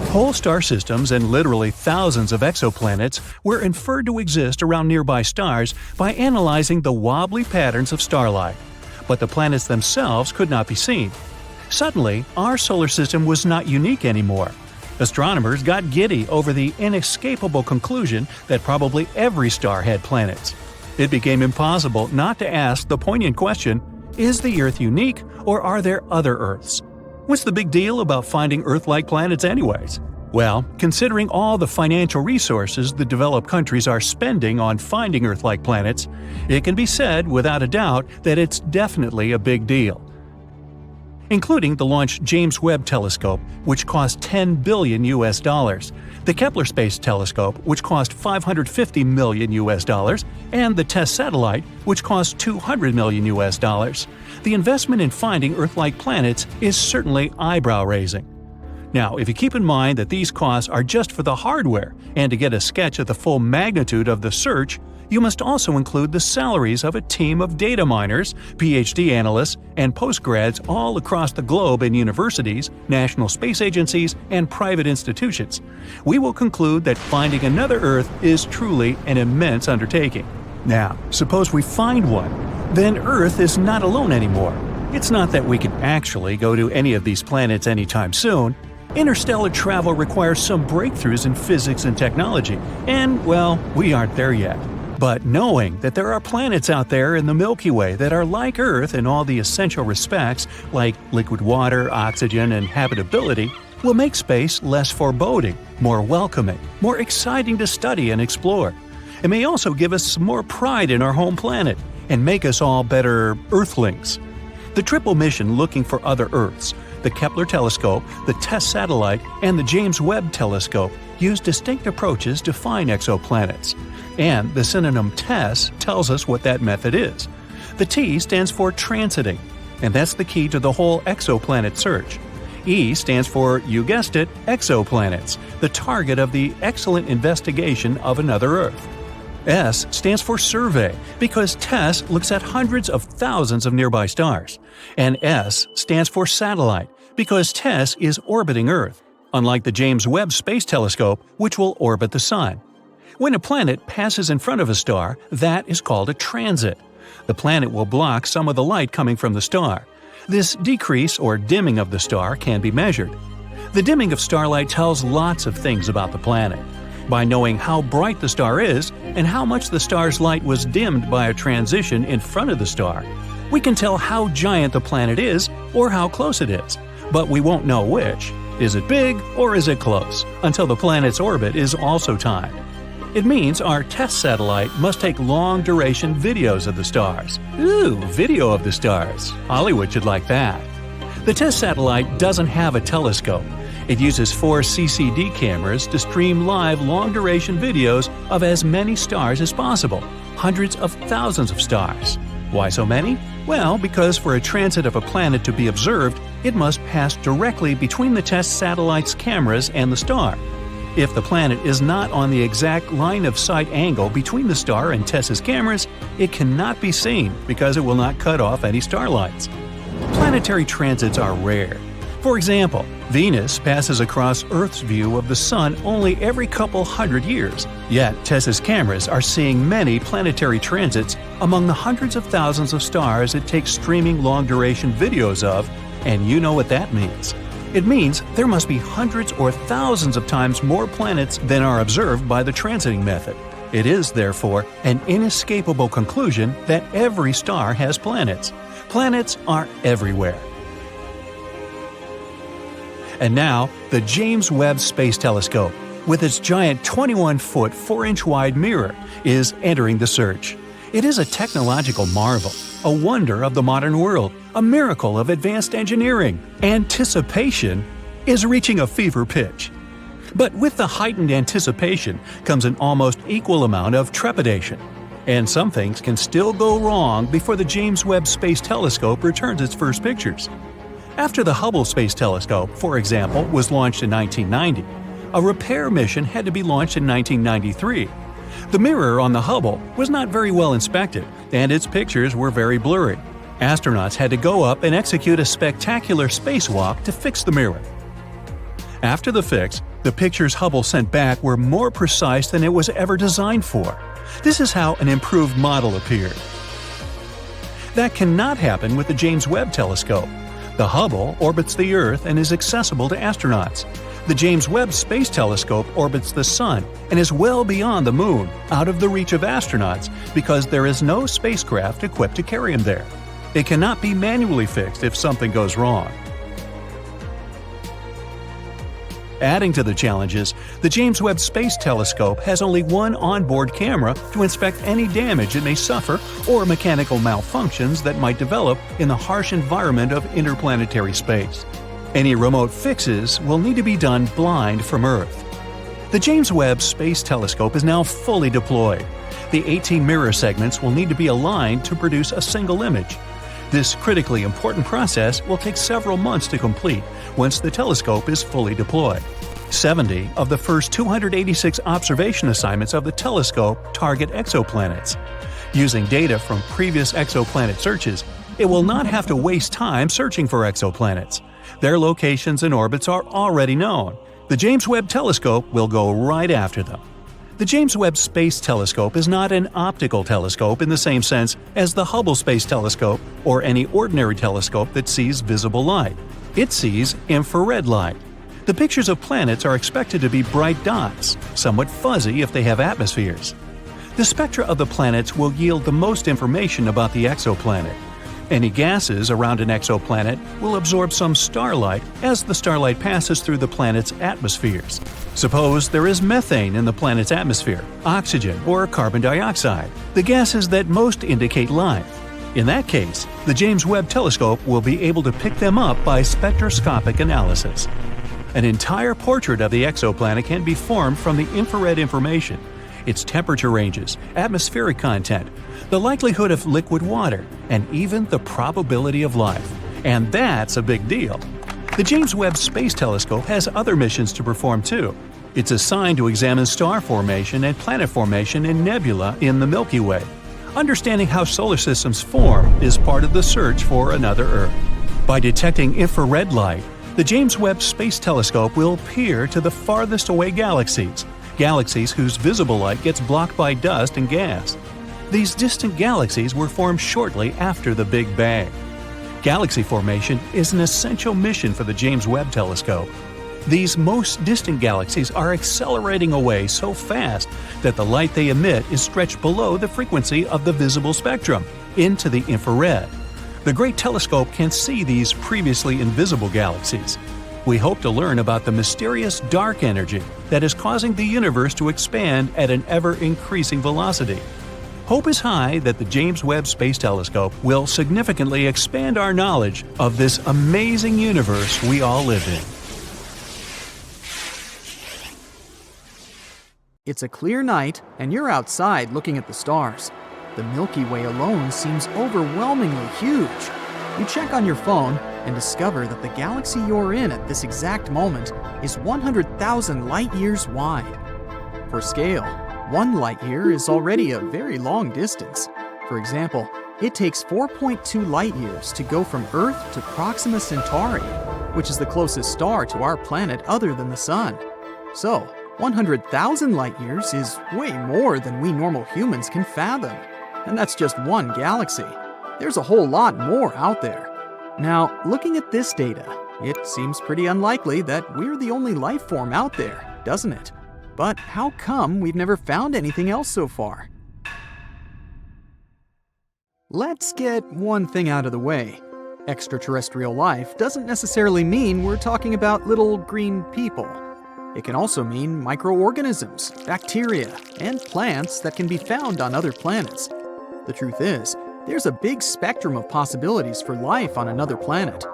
Whole star systems and literally thousands of exoplanets were inferred to exist around nearby stars by analyzing the wobbly patterns of starlight. But the planets themselves could not be seen. Suddenly, our solar system was not unique anymore. Astronomers got giddy over the inescapable conclusion that probably every star had planets. It became impossible not to ask the poignant question, is the Earth unique, or are there other Earths? What's the big deal about finding Earth-like planets anyways? Well, considering all the financial resources the developed countries are spending on finding Earth-like planets, it can be said without a doubt that it's definitely a big deal. Including the launched James Webb Telescope, which cost $10 billion, the Kepler Space Telescope, which cost $550 million, and the TESS satellite, which cost $200 million. The investment in finding Earth-like planets is certainly eyebrow-raising. Now, if you keep in mind that these costs are just for the hardware, and to get a sketch of the full magnitude of the search, You must also include the salaries of a team of data miners, PhD analysts, and postgrads all across the globe in universities, national space agencies, and private institutions. We will conclude that finding another Earth is truly an immense undertaking. Now, suppose we find one. Then Earth is not alone anymore. It's not that we can actually go to any of these planets anytime soon. Interstellar travel requires some breakthroughs in physics and technology, and, well, we aren't there yet. But knowing that there are planets out there in the Milky Way that are like Earth in all the essential respects, like liquid water, oxygen, and habitability, will make space less foreboding, more welcoming, more exciting to study and explore. It may also give us more pride in our home planet and make us all better Earthlings. The triple mission looking for other Earths, the Kepler telescope, the TESS satellite, and the James Webb telescope use distinct approaches to find exoplanets. And the synonym TESS tells us what that method is. The T stands for transiting, and that's the key to the whole exoplanet search. E stands for, you guessed it, exoplanets, the target of the excellent investigation of another Earth. S stands for survey, because TESS looks at hundreds of thousands of nearby stars. And S stands for satellite, because TESS is orbiting Earth, unlike the James Webb Space Telescope, which will orbit the Sun. When a planet passes in front of a star, that is called a transit. The planet will block some of the light coming from the star. This decrease or dimming of the star can be measured. The dimming of starlight tells lots of things about the planet. By knowing how bright the star is and how much the star's light was dimmed by a transition in front of the star, we can tell how giant the planet is or how close it is, but we won't know which. Is it big or is it close? Until the planet's orbit is also timed. It means our TESS satellite must take long-duration videos of the stars. Ooh, video of the stars. Hollywood should like that. The TESS satellite doesn't have a telescope. It uses 4 CCD cameras to stream live long-duration videos of as many stars as possible, hundreds of thousands of stars. Why so many? Well, because for a transit of a planet to be observed, it must pass directly between the TESS satellite's cameras and the star. If the planet is not on the exact line-of-sight angle between the star and TESS's cameras, it cannot be seen because it will not cut off any starlights. Planetary transits are rare. For example, Venus passes across Earth's view of the Sun only every couple hundred years, yet TESS's cameras are seeing many planetary transits among the hundreds of thousands of stars it takes streaming long-duration videos of, and you know what that means. It means there must be hundreds or thousands of times more planets than are observed by the transiting method. It is, therefore, an inescapable conclusion that every star has planets. Planets are everywhere. And now, the James Webb Space Telescope, with its giant 21-foot 4-inch-wide mirror, is entering the search. It is a technological marvel, a wonder of the modern world, a miracle of advanced engineering. Anticipation is reaching a fever pitch. But with the heightened anticipation comes an almost equal amount of trepidation. And some things can still go wrong before the James Webb Space Telescope returns its first pictures. After the Hubble Space Telescope, for example, was launched in 1990, a repair mission had to be launched in 1993. The mirror on the Hubble was not very well inspected, and its pictures were very blurry. Astronauts had to go up and execute a spectacular spacewalk to fix the mirror. After the fix, the pictures Hubble sent back were more precise than it was ever designed for. This is how an improved model appeared. That cannot happen with the James Webb Telescope. The Hubble orbits the Earth and is accessible to astronauts. The James Webb Space Telescope orbits the Sun and is well beyond the Moon, out of the reach of astronauts, because there is no spacecraft equipped to carry them there. It cannot be manually fixed if something goes wrong. Adding to the challenges, the James Webb Space Telescope has only one onboard camera to inspect any damage it may suffer or mechanical malfunctions that might develop in the harsh environment of interplanetary space. Any remote fixes will need to be done blind from Earth. The James Webb Space Telescope is now fully deployed. The 18 mirror segments will need to be aligned to produce a single image. This critically important process will take several months to complete once the telescope is fully deployed. 70 of the first 286 observation assignments of the telescope target exoplanets. Using data from previous exoplanet searches, it will not have to waste time searching for exoplanets. Their locations and orbits are already known. The James Webb Telescope will go right after them. The James Webb Space Telescope is not an optical telescope in the same sense as the Hubble Space Telescope or any ordinary telescope that sees visible light. It sees infrared light. The pictures of planets are expected to be bright dots, somewhat fuzzy if they have atmospheres. The spectra of the planets will yield the most information about the exoplanet. Any gases around an exoplanet will absorb some starlight as the starlight passes through the planet's atmospheres. Suppose there is methane in the planet's atmosphere, oxygen, or carbon dioxide, the gases that most indicate life. In that case, the James Webb Telescope will be able to pick them up by spectroscopic analysis. An entire portrait of the exoplanet can be formed from the infrared information, its temperature ranges, atmospheric content, the likelihood of liquid water, and even the probability of life. And that's a big deal. The James Webb Space Telescope has other missions to perform too. It's assigned to examine star formation and planet formation in nebula in the Milky Way. Understanding how solar systems form is part of the search for another Earth. By detecting infrared light, the James Webb Space Telescope will peer to the farthest away galaxies whose visible light gets blocked by dust and gas. These distant galaxies were formed shortly after the Big Bang. Galaxy formation is an essential mission for the James Webb Telescope. These most distant galaxies are accelerating away so fast that the light they emit is stretched below the frequency of the visible spectrum, into the infrared. The Great Telescope can see these previously invisible galaxies. We hope to learn about the mysterious dark energy that is causing the universe to expand at an ever-increasing velocity. Hope is high that the James Webb Space Telescope will significantly expand our knowledge of this amazing universe we all live in. It's a clear night, and you're outside looking at the stars. The Milky Way alone seems overwhelmingly huge. You check on your phone and discover that the galaxy you're in at this exact moment is 100,000 light-years wide. For scale, 1 light-year is already a very long distance. For example, it takes 4.2 light-years to go from Earth to Proxima Centauri, which is the closest star to our planet other than the Sun. So, 100,000 light-years is way more than we normal humans can fathom. And that's just one galaxy. There's a whole lot more out there. Now, looking at this data, it seems pretty unlikely that we're the only life form out there, doesn't it? But how come we've never found anything else so far? Let's get one thing out of the way. Extraterrestrial life doesn't necessarily mean we're talking about little green people. It can also mean microorganisms, bacteria, and plants that can be found on other planets. The truth is, there's a big spectrum of possibilities for life on another planet.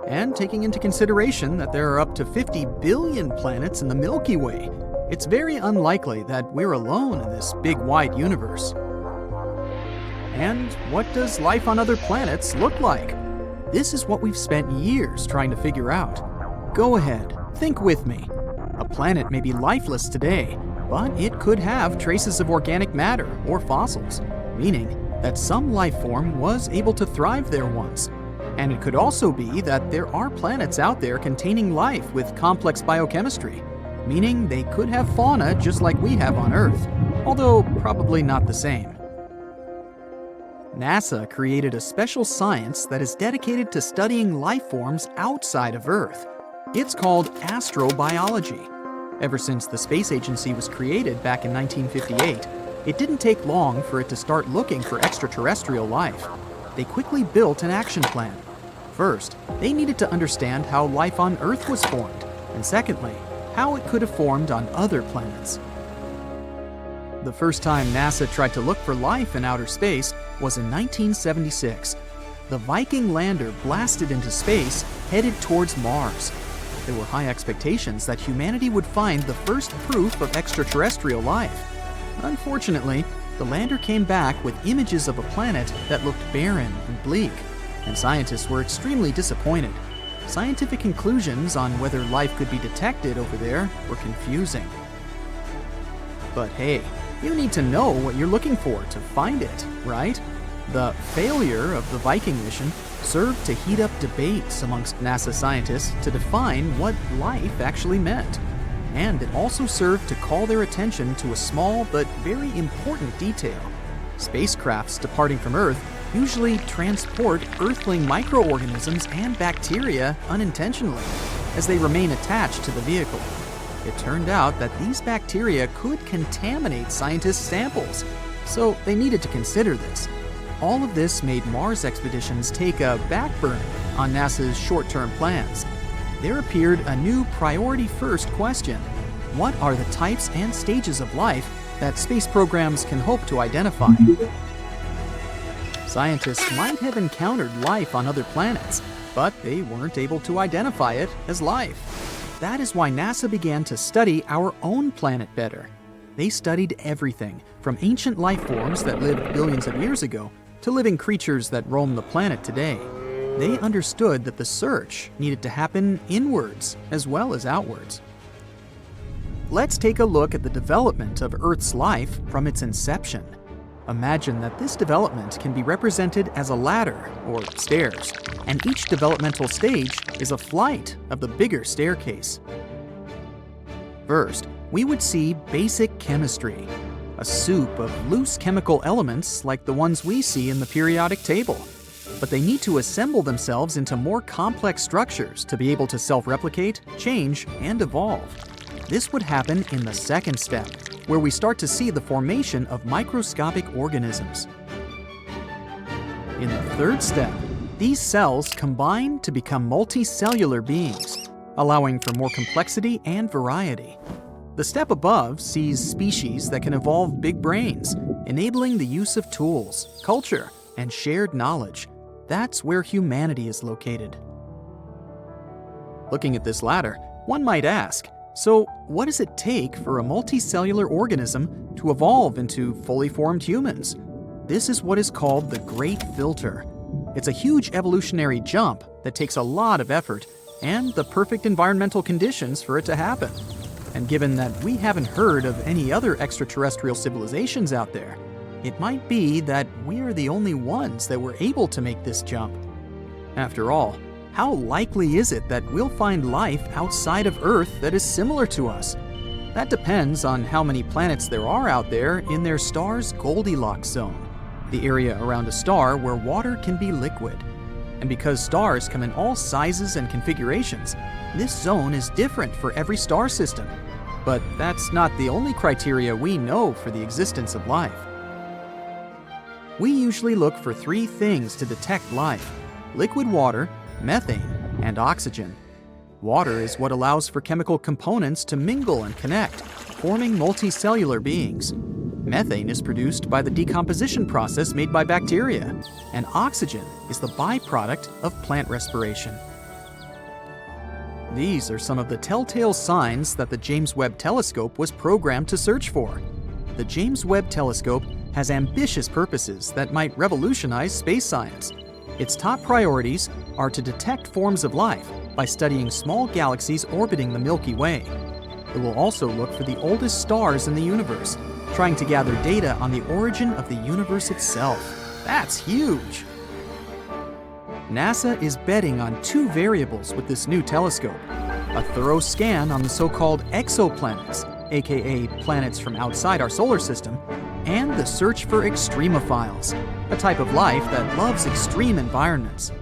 And taking into consideration that there are up to 50 billion planets in the Milky Way, it's very unlikely that we're alone in this big wide universe. And what does life on other planets look like? This is what we've spent years trying to figure out. Go ahead, think with me. A planet may be lifeless today, but it could have traces of organic matter or fossils, meaning that some life form was able to thrive there once. And it could also be that there are planets out there containing life with complex biochemistry, meaning they could have fauna just like we have on Earth, although probably not the same. NASA created a special science that is dedicated to studying life forms outside of Earth. It's called astrobiology. Ever since the space agency was created back in 1958, it didn't take long for it to start looking for extraterrestrial life. They quickly built an action plan. First, they needed to understand how life on Earth was formed, and secondly, how it could have formed on other planets. The first time NASA tried to look for life in outer space was in 1976. The Viking lander blasted into space, headed towards Mars. There were high expectations that humanity would find the first proof of extraterrestrial life. Unfortunately, the lander came back with images of a planet that looked barren and bleak, and scientists were extremely disappointed. scientific conclusions on whether life could be detected over there were confusing. But hey, you need to know what you're looking for to find it, right? The failure of the Viking mission served to heat up debates amongst NASA scientists to define what life actually meant. And it also served to call their attention to a small but very important detail. Spacecrafts departing from Earth usually transport Earthling microorganisms and bacteria unintentionally, as they remain attached to the vehicle. It turned out that these bacteria could contaminate scientists' samples, so they needed to consider this. All of this made Mars expeditions take a back burner on NASA's short-term plans. There appeared a new priority-first question: what are the types and stages of life that space programs can hope to identify? Scientists might have encountered life on other planets, but they weren't able to identify it as life. That is why NASA began to study our own planet better. They studied everything from ancient life forms that lived billions of years ago to living creatures that roam the planet today. They understood that the search needed to happen inwards as well as outwards. Let's take a look at the development of Earth's life from its inception. Imagine that this development can be represented as a ladder, or stairs, and each developmental stage is a flight of the bigger staircase. First, we would see basic chemistry, a soup of loose chemical elements like the ones we see in the periodic table. But they need to assemble themselves into more complex structures to be able to self-replicate, change, and evolve. This would happen in the second step, where we start to see the formation of microscopic organisms. In the third step, these cells combine to become multicellular beings, allowing for more complexity and variety. The step above sees species that can evolve big brains, enabling the use of tools, culture, and shared knowledge. That's where humanity is located. Looking at this ladder, one might ask, so what does it take for a multicellular organism to evolve into fully formed humans? This is what is called the Great Filter. It's a huge evolutionary jump that takes a lot of effort and the perfect environmental conditions for it to happen. And given that we haven't heard of any other extraterrestrial civilizations out there, it might be that we're the only ones that were able to make this jump. After all, how likely is it that we'll find life outside of Earth that is similar to us? That depends on how many planets there are out there in their star's Goldilocks zone, the area around a star where water can be liquid. And because stars come in all sizes and configurations, this zone is different for every star system. But that's not the only criteria we know for the existence of life. We usually look for three things to detect life: liquid water, methane, and oxygen. Water is what allows for chemical components to mingle and connect, forming multicellular beings. Methane is produced by the decomposition process made by bacteria, and oxygen is the byproduct of plant respiration. These are some of the telltale signs that the James Webb Telescope was programmed to search for. The James Webb Telescope has ambitious purposes that might revolutionize space science. Its top priorities are to detect forms of life by studying small galaxies orbiting the Milky Way. It will also look for the oldest stars in the universe, trying to gather data on the origin of the universe itself. That's huge! NASA is betting on two variables with this new telescope: a thorough scan on the so-called exoplanets, aka planets from outside our solar system, and the search for extremophiles, a type of life that loves extreme environments.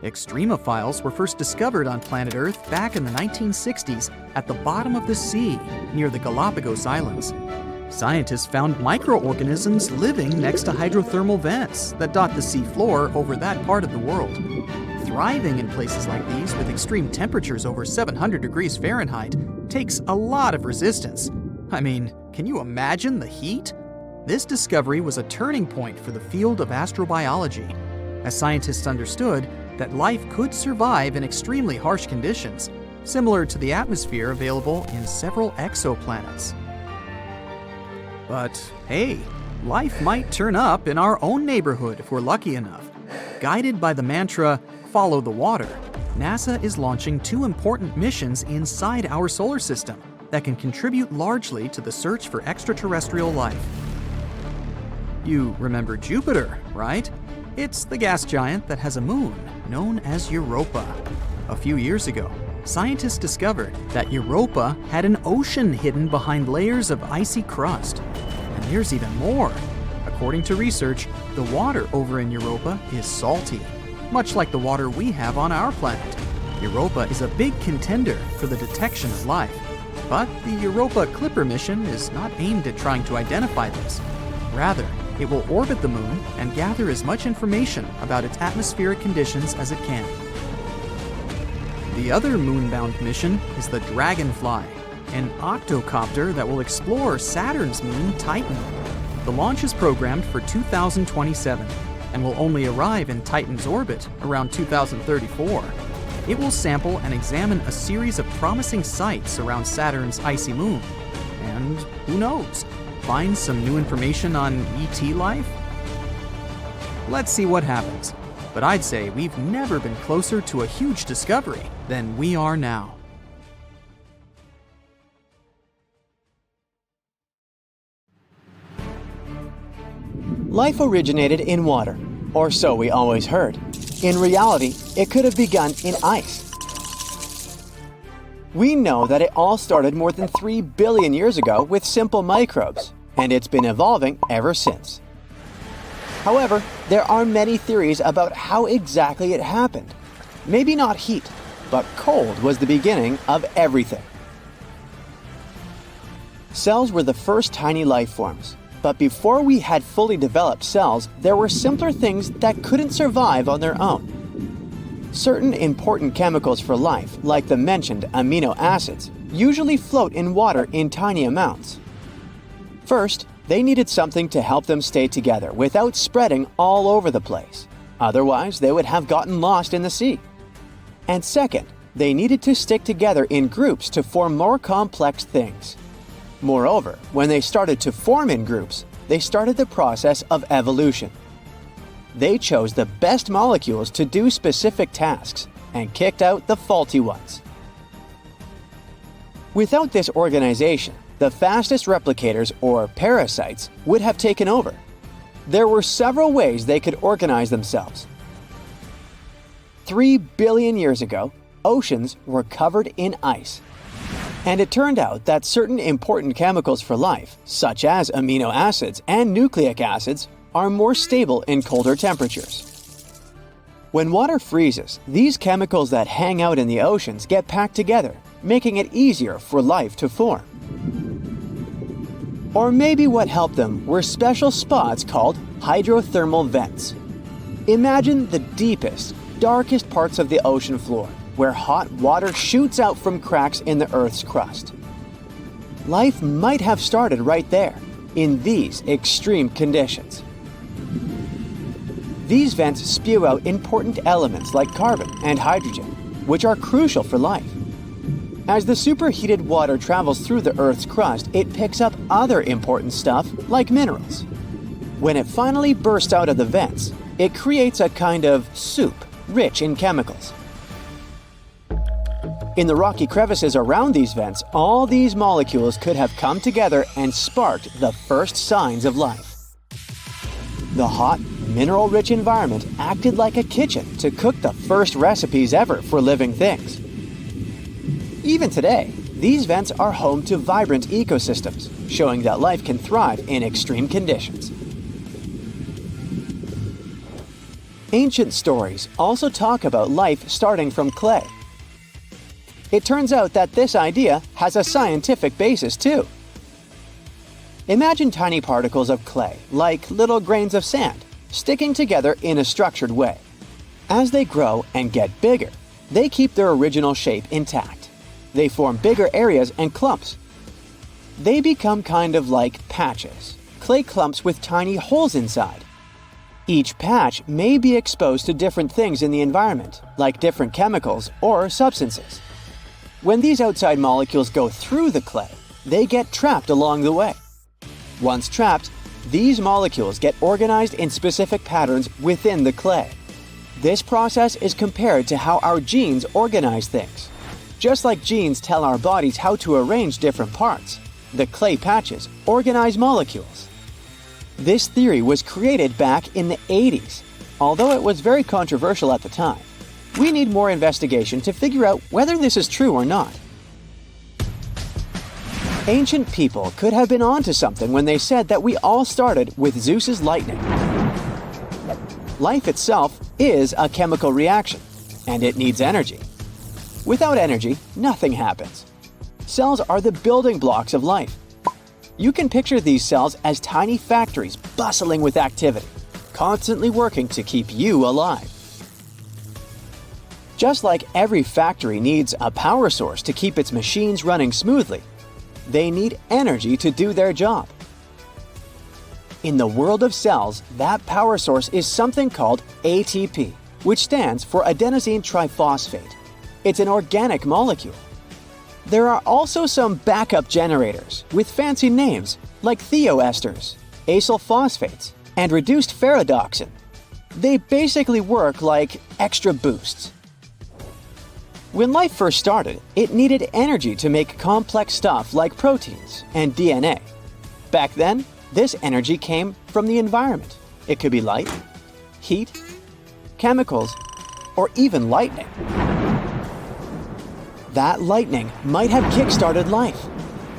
Extremophiles were first discovered on planet Earth back in the 1960s at the bottom of the sea near the Galapagos Islands. Scientists found microorganisms living next to hydrothermal vents that dot the sea floor over that part of the world. Thriving in places like these with extreme temperatures over 700 degrees Fahrenheit takes a lot of resistance. I mean, can you imagine the heat? This discovery was a turning point for the field of astrobiology, as scientists understood that life could survive in extremely harsh conditions, similar to the atmosphere available in several exoplanets. But hey, life might turn up in our own neighborhood if we're lucky enough. Guided by the mantra, "follow the water," NASA is launching 2 important missions inside our solar system that can contribute largely to the search for extraterrestrial life. You remember Jupiter, right? It's the gas giant that has a moon known as Europa. A few years ago, scientists discovered that Europa had an ocean hidden behind layers of icy crust. And there's even more. According to research, the water over in Europa is salty, much like the water we have on our planet. Europa is a big contender for the detection of life. But the Europa Clipper mission is not aimed at trying to identify this. Rather, it will orbit the moon and gather as much information about its atmospheric conditions as it can. The other moon-bound mission is the Dragonfly, an octocopter that will explore Saturn's moon Titan. The launch is programmed for 2027 and will only arrive in Titan's orbit around 2034. It will sample and examine a series of promising sites around Saturn's icy moon. And who knows, find some new information on ET life? Let's see what happens. But I'd say we've never been closer to a huge discovery than we are now. Life originated in water, or so we always heard. In reality, it could have begun in ice. We know that it all started more than 3 billion years ago with simple microbes, and it's been evolving ever since. However, there are many theories about how exactly it happened. Maybe not heat, but cold was the beginning of everything. Cells were the first tiny life forms. But before we had fully developed cells, there were simpler things that couldn't survive on their own. Certain important chemicals for life, like the mentioned amino acids, usually float in water in tiny amounts. First, they needed something to help them stay together without spreading all over the place. Otherwise, they would have gotten lost in the sea. And second, they needed to stick together in groups to form more complex things. Moreover, when they started to form in groups, they started the process of evolution. They chose the best molecules to do specific tasks and kicked out the faulty ones. Without this organization, the fastest replicators, or parasites, would have taken over. There were several ways they could organize themselves. 3 billion years ago, oceans were covered in ice. And it turned out that certain important chemicals for life, such as amino acids and nucleic acids, are more stable in colder temperatures. When water freezes, these chemicals that hang out in the oceans get packed together, making it easier for life to form. Or maybe what helped them were special spots called hydrothermal vents. Imagine the deepest, darkest parts of the ocean floor, where hot water shoots out from cracks in the Earth's crust. Life might have started right there, in these extreme conditions. These vents spew out important elements like carbon and hydrogen, which are crucial for life. As the superheated water travels through the Earth's crust, it picks up other important stuff like minerals. When it finally bursts out of the vents, it creates a kind of soup rich in chemicals. In the rocky crevices around these vents, all these molecules could have come together and sparked the first signs of life. The hot, mineral-rich environment acted like a kitchen to cook the first recipes ever for living things. Even today, these vents are home to vibrant ecosystems, showing that life can thrive in extreme conditions. Ancient stories also talk about life starting from clay. It turns out that this idea has a scientific basis too. Imagine tiny particles of clay, like little grains of sand, sticking together in a structured way. As they grow and get bigger, they keep their original shape intact. They form bigger areas and clumps. They become kind of like patches, clay clumps with tiny holes inside. Each patch may be exposed to different things in the environment, like different chemicals or substances. When these outside molecules go through the clay, they get trapped along the way. Once trapped, these molecules get organized in specific patterns within the clay. This process is compared to how our genes organize things. Just like genes tell our bodies how to arrange different parts, the clay patches organize molecules. This theory was created back in the 80s, although it was very controversial at the time. We need more investigation to figure out whether this is true or not. Ancient people could have been onto something when they said that we all started with Zeus's lightning. Life itself is a chemical reaction, and it needs energy. Without energy, nothing happens. Cells are the building blocks of life. You can picture these cells as tiny factories bustling with activity, constantly working to keep you alive. Just like every factory needs a power source to keep its machines running smoothly, they need energy to do their job. In the world of cells, that power source is something called ATP, which stands for adenosine triphosphate. It's an organic molecule. There are also some backup generators with fancy names like thioesters, acyl phosphates, and reduced ferredoxin. They basically work like extra boosts. When life first started, it needed energy to make complex stuff like proteins and DNA. Back then, this energy came from the environment. It could be light, heat, chemicals, or even lightning. That lightning might have kick-started life.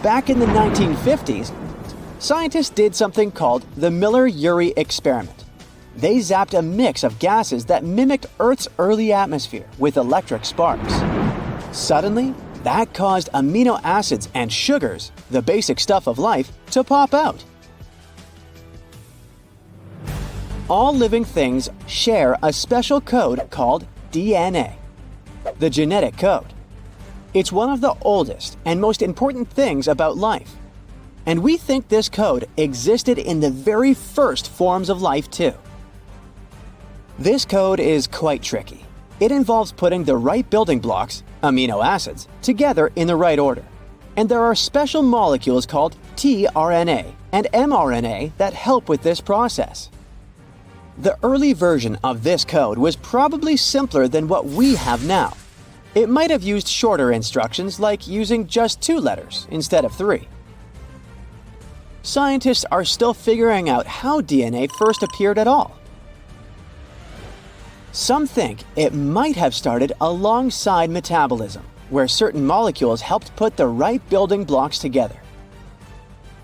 Back in the 1950s, scientists did something called the Miller-Urey experiment. They zapped a mix of gases that mimicked Earth's early atmosphere with electric sparks. Suddenly, that caused amino acids and sugars, the basic stuff of life, to pop out. All living things share a special code called DNA, the genetic code. It's one of the oldest and most important things about life. And we think this code existed in the very first forms of life too. This code is quite tricky. It involves putting the right building blocks, amino acids, together in the right order. And there are special molecules called tRNA and mRNA that help with this process. The early version of this code was probably simpler than what we have now. It might have used shorter instructions like using just 2 letters instead of 3. Scientists are still figuring out how DNA first appeared at all. Some think it might have started alongside metabolism, where certain molecules helped put the right building blocks together.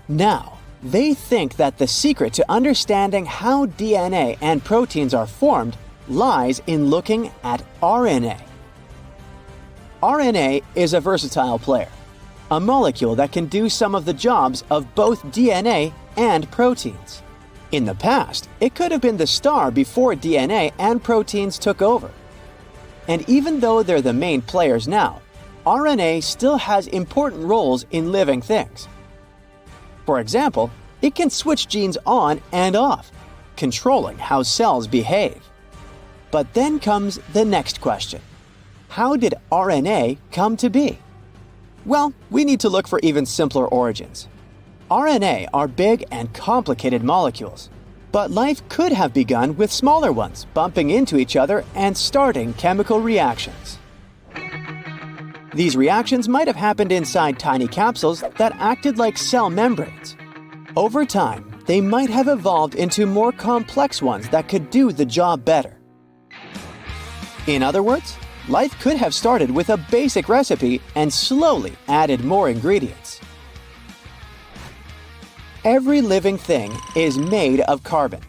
Now, they think that the secret to understanding how DNA and proteins are formed lies in looking at RNA. RNA is a versatile player, a molecule that can do some of the jobs of both DNA and proteins. In the past, it could have been the star before DNA and proteins took over. And even though they're the main players now, RNA still has important roles in living things. For example, it can switch genes on and off, controlling how cells behave. But then comes the next question. How did RNA come to be? Well, we need to look for even simpler origins. RNA are big and complicated molecules, but life could have begun with smaller ones bumping into each other and starting chemical reactions. These reactions might have happened inside tiny capsules that acted like cell membranes. Over time, they might have evolved into more complex ones that could do the job better. In other words, life could have started with a basic recipe and slowly added more ingredients. Every living thing is made of carbon.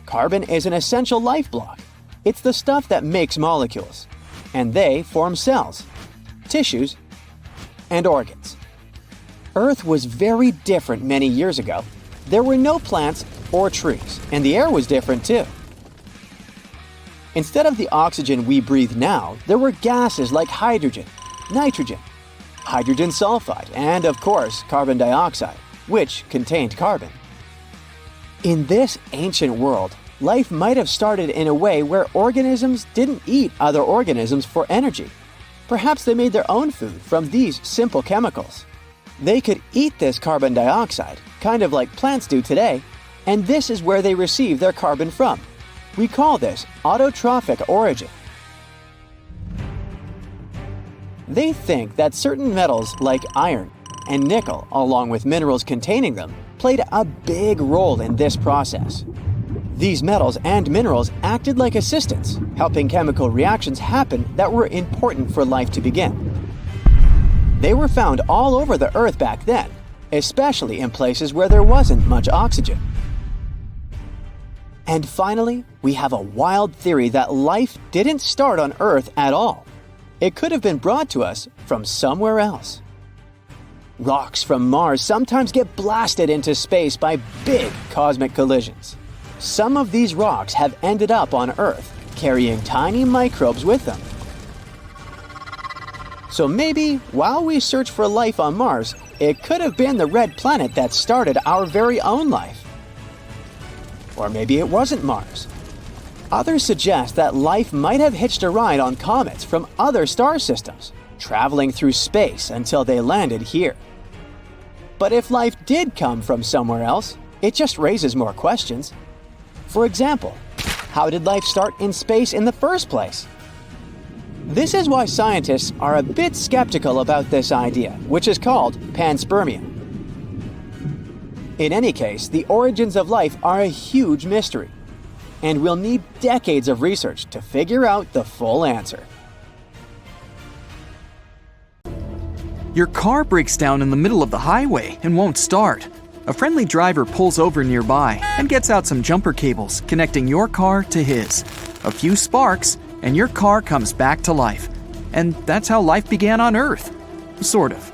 Carbon is an essential life block. It's the stuff that makes molecules, and they form cells, tissues, and organs. Earth was very different many years ago. There were no plants or trees, and the air was different too. Instead of the oxygen we breathe now, there were gases like hydrogen, nitrogen, hydrogen sulfide, and of course, carbon dioxide, which contained carbon. In this ancient world, life might have started in a way where organisms didn't eat other organisms for energy. Perhaps they made their own food from these simple chemicals. They could eat this carbon dioxide, kind of like plants do today, and this is where they receive their carbon from. We call this autotrophic origin. They think that certain metals like iron and nickel, along with minerals containing them, played a big role in this process. These metals and minerals acted like assistants, helping chemical reactions happen that were important for life to begin. They were found all over the Earth back then, especially in places where there wasn't much oxygen. And finally, we have a wild theory that life didn't start on Earth at all. It could have been brought to us from somewhere else. Rocks from Mars sometimes get blasted into space by big cosmic collisions. Some of these rocks have ended up on Earth, carrying tiny microbes with them. So maybe, while we search for life on Mars, it could have been the red planet that started our very own life. Or maybe it wasn't Mars. Others suggest that life might have hitched a ride on comets from other star systems, traveling through space until they landed here. But if life did come from somewhere else, it just raises more questions. For example, how did life start in space in the first place? This is why scientists are a bit skeptical about this idea, which is called panspermia. In any case, the origins of life are a huge mystery, and we'll need decades of research to figure out the full answer. Your car breaks down in the middle of the highway and won't start. A friendly driver pulls over nearby and gets out some jumper cables connecting your car to his. A few sparks, and your car comes back to life. And that's how life began on Earth. Sort of.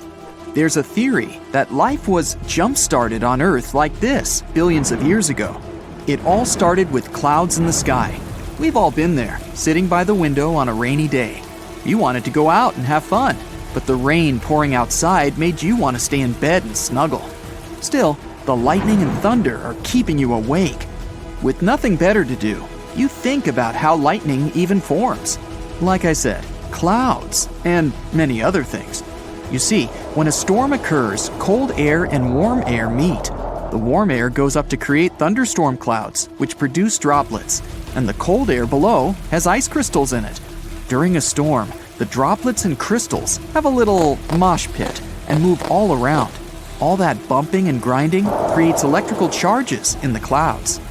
There's a theory that life was jump-started on Earth like this billions of years ago. It all started with clouds in the sky. We've all been there, sitting by the window on a rainy day. You wanted to go out and have fun, but the rain pouring outside made you want to stay in bed and snuggle. Still, the lightning and thunder are keeping you awake. With nothing better to do, you think about how lightning even forms. Like I said, clouds, and many other things. You see, when a storm occurs, cold air and warm air meet. The warm air goes up to create thunderstorm clouds, which produce droplets, and the cold air below has ice crystals in it. During a storm, the droplets and crystals have a little mosh pit and move all around. All that bumping and grinding creates electrical charges in the clouds.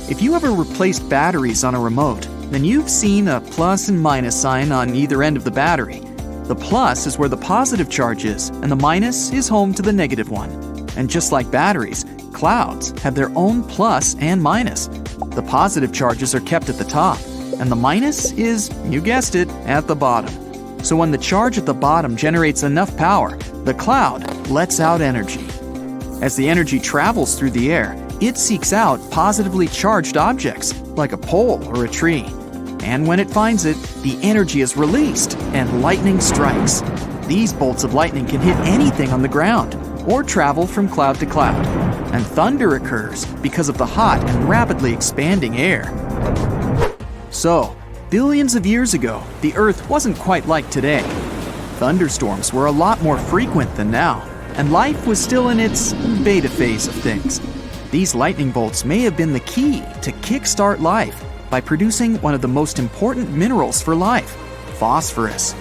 If you ever replaced batteries on a remote, then you've seen a plus and minus sign on either end of the battery. The plus is where the positive charge is, and the minus is home to the negative one. And just like batteries, clouds have their own plus and minus. The positive charges are kept at the top, and the minus is, you guessed it, at the bottom. So when the charge at the bottom generates enough power, the cloud lets out energy. As the energy travels through the air, it seeks out positively charged objects, like a pole or a tree. And when it finds it, the energy is released and lightning strikes. These bolts of lightning can hit anything on the ground or travel from cloud to cloud. And thunder occurs because of the hot and rapidly expanding air. So, billions of years ago, the Earth wasn't quite like today. Thunderstorms were a lot more frequent than now, and life was still in its beta phase of things. These lightning bolts may have been the key to kickstart life by producing one of the most important minerals for life, phosphorus.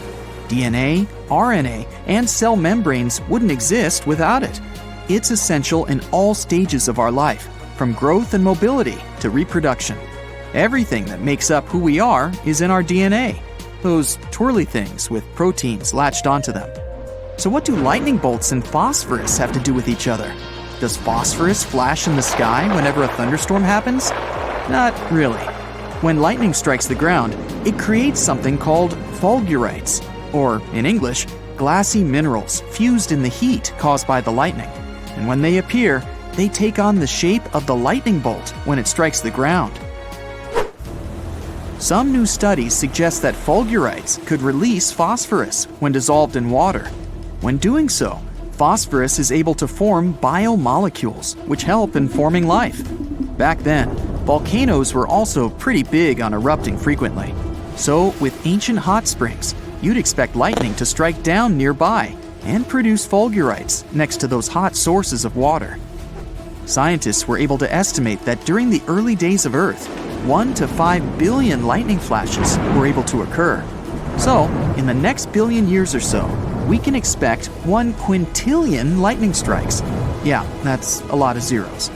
DNA, RNA, and cell membranes wouldn't exist without it. It's essential in all stages of our life, from growth and mobility to reproduction. Everything that makes up who we are is in our DNA, those twirly things with proteins latched onto them. So what do lightning bolts and phosphorus have to do with each other? Does phosphorus flash in the sky whenever a thunderstorm happens? Not really. When lightning strikes the ground, it creates something called fulgurites, or in English, glassy minerals fused in the heat caused by the lightning. And when they appear, they take on the shape of the lightning bolt when it strikes the ground. Some new studies suggest that fulgurites could release phosphorus when dissolved in water. When doing so, phosphorus is able to form biomolecules, which help in forming life. Back then, volcanoes were also pretty big on erupting frequently. So, with ancient hot springs, you'd expect lightning to strike down nearby and produce fulgurites next to those hot sources of water. Scientists were able to estimate that during the early days of Earth, 1 to 5 billion lightning flashes were able to occur. So, in the next billion years or so, we can expect 1 quintillion lightning strikes. Yeah, that's a lot of zeros.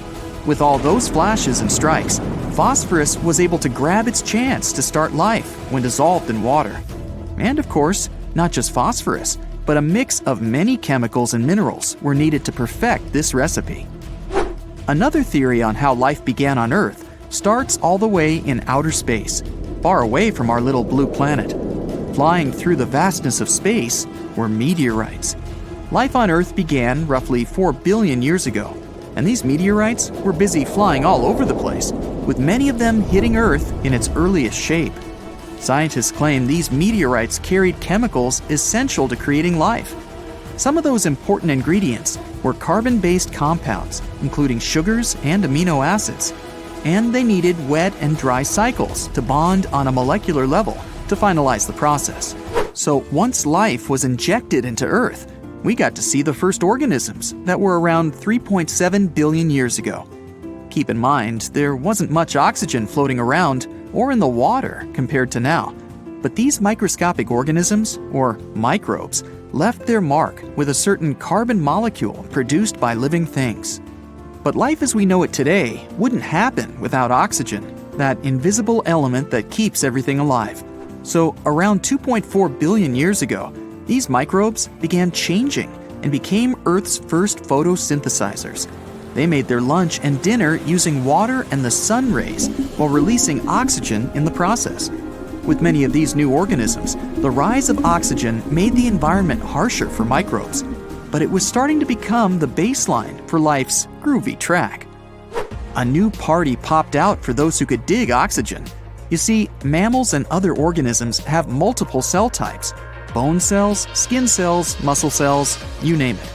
With all those flashes and strikes, phosphorus was able to grab its chance to start life when dissolved in water. And of course, not just phosphorus, but a mix of many chemicals and minerals were needed to perfect this recipe. Another theory on how life began on Earth starts all the way in outer space, far away from our little blue planet. Flying through the vastness of space were meteorites. Life on Earth began roughly 4 billion years ago, and these meteorites were busy flying all over the place, with many of them hitting Earth in its earliest shape. Scientists claim these meteorites carried chemicals essential to creating life. Some of those important ingredients were carbon-based compounds, including sugars and amino acids, and they needed wet and dry cycles to bond on a molecular level to finalize the process. So once life was injected into Earth, we got to see the first organisms that were around 3.7 billion years ago. Keep in mind, there wasn't much oxygen floating around or in the water compared to now. But these microscopic organisms, or microbes, left their mark with a certain carbon molecule produced by living things. But life as we know it today wouldn't happen without oxygen, that invisible element that keeps everything alive. So around 2.4 billion years ago, these microbes began changing and became Earth's first photosynthesizers. They made their lunch and dinner using water and the sun rays while releasing oxygen in the process. With many of these new organisms, the rise of oxygen made the environment harsher for microbes, but it was starting to become the baseline for life's groovy track. A new party popped out for those who could dig oxygen. You see, mammals and other organisms have multiple cell types: bone cells, skin cells, muscle cells, you name it.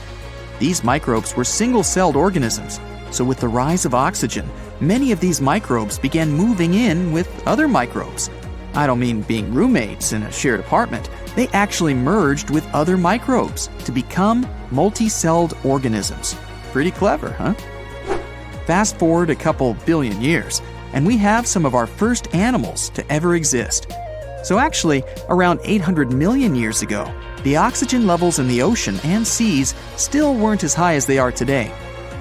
These microbes were single-celled organisms, so with the rise of oxygen, many of these microbes began moving in with other microbes. I don't mean being roommates in a shared apartment. They actually merged with other microbes to become multi-celled organisms. Pretty clever, huh? Fast forward a couple billion years, and we have some of our first animals to ever exist. So actually, around 800 million years ago, the oxygen levels in the ocean and seas still weren't as high as they are today.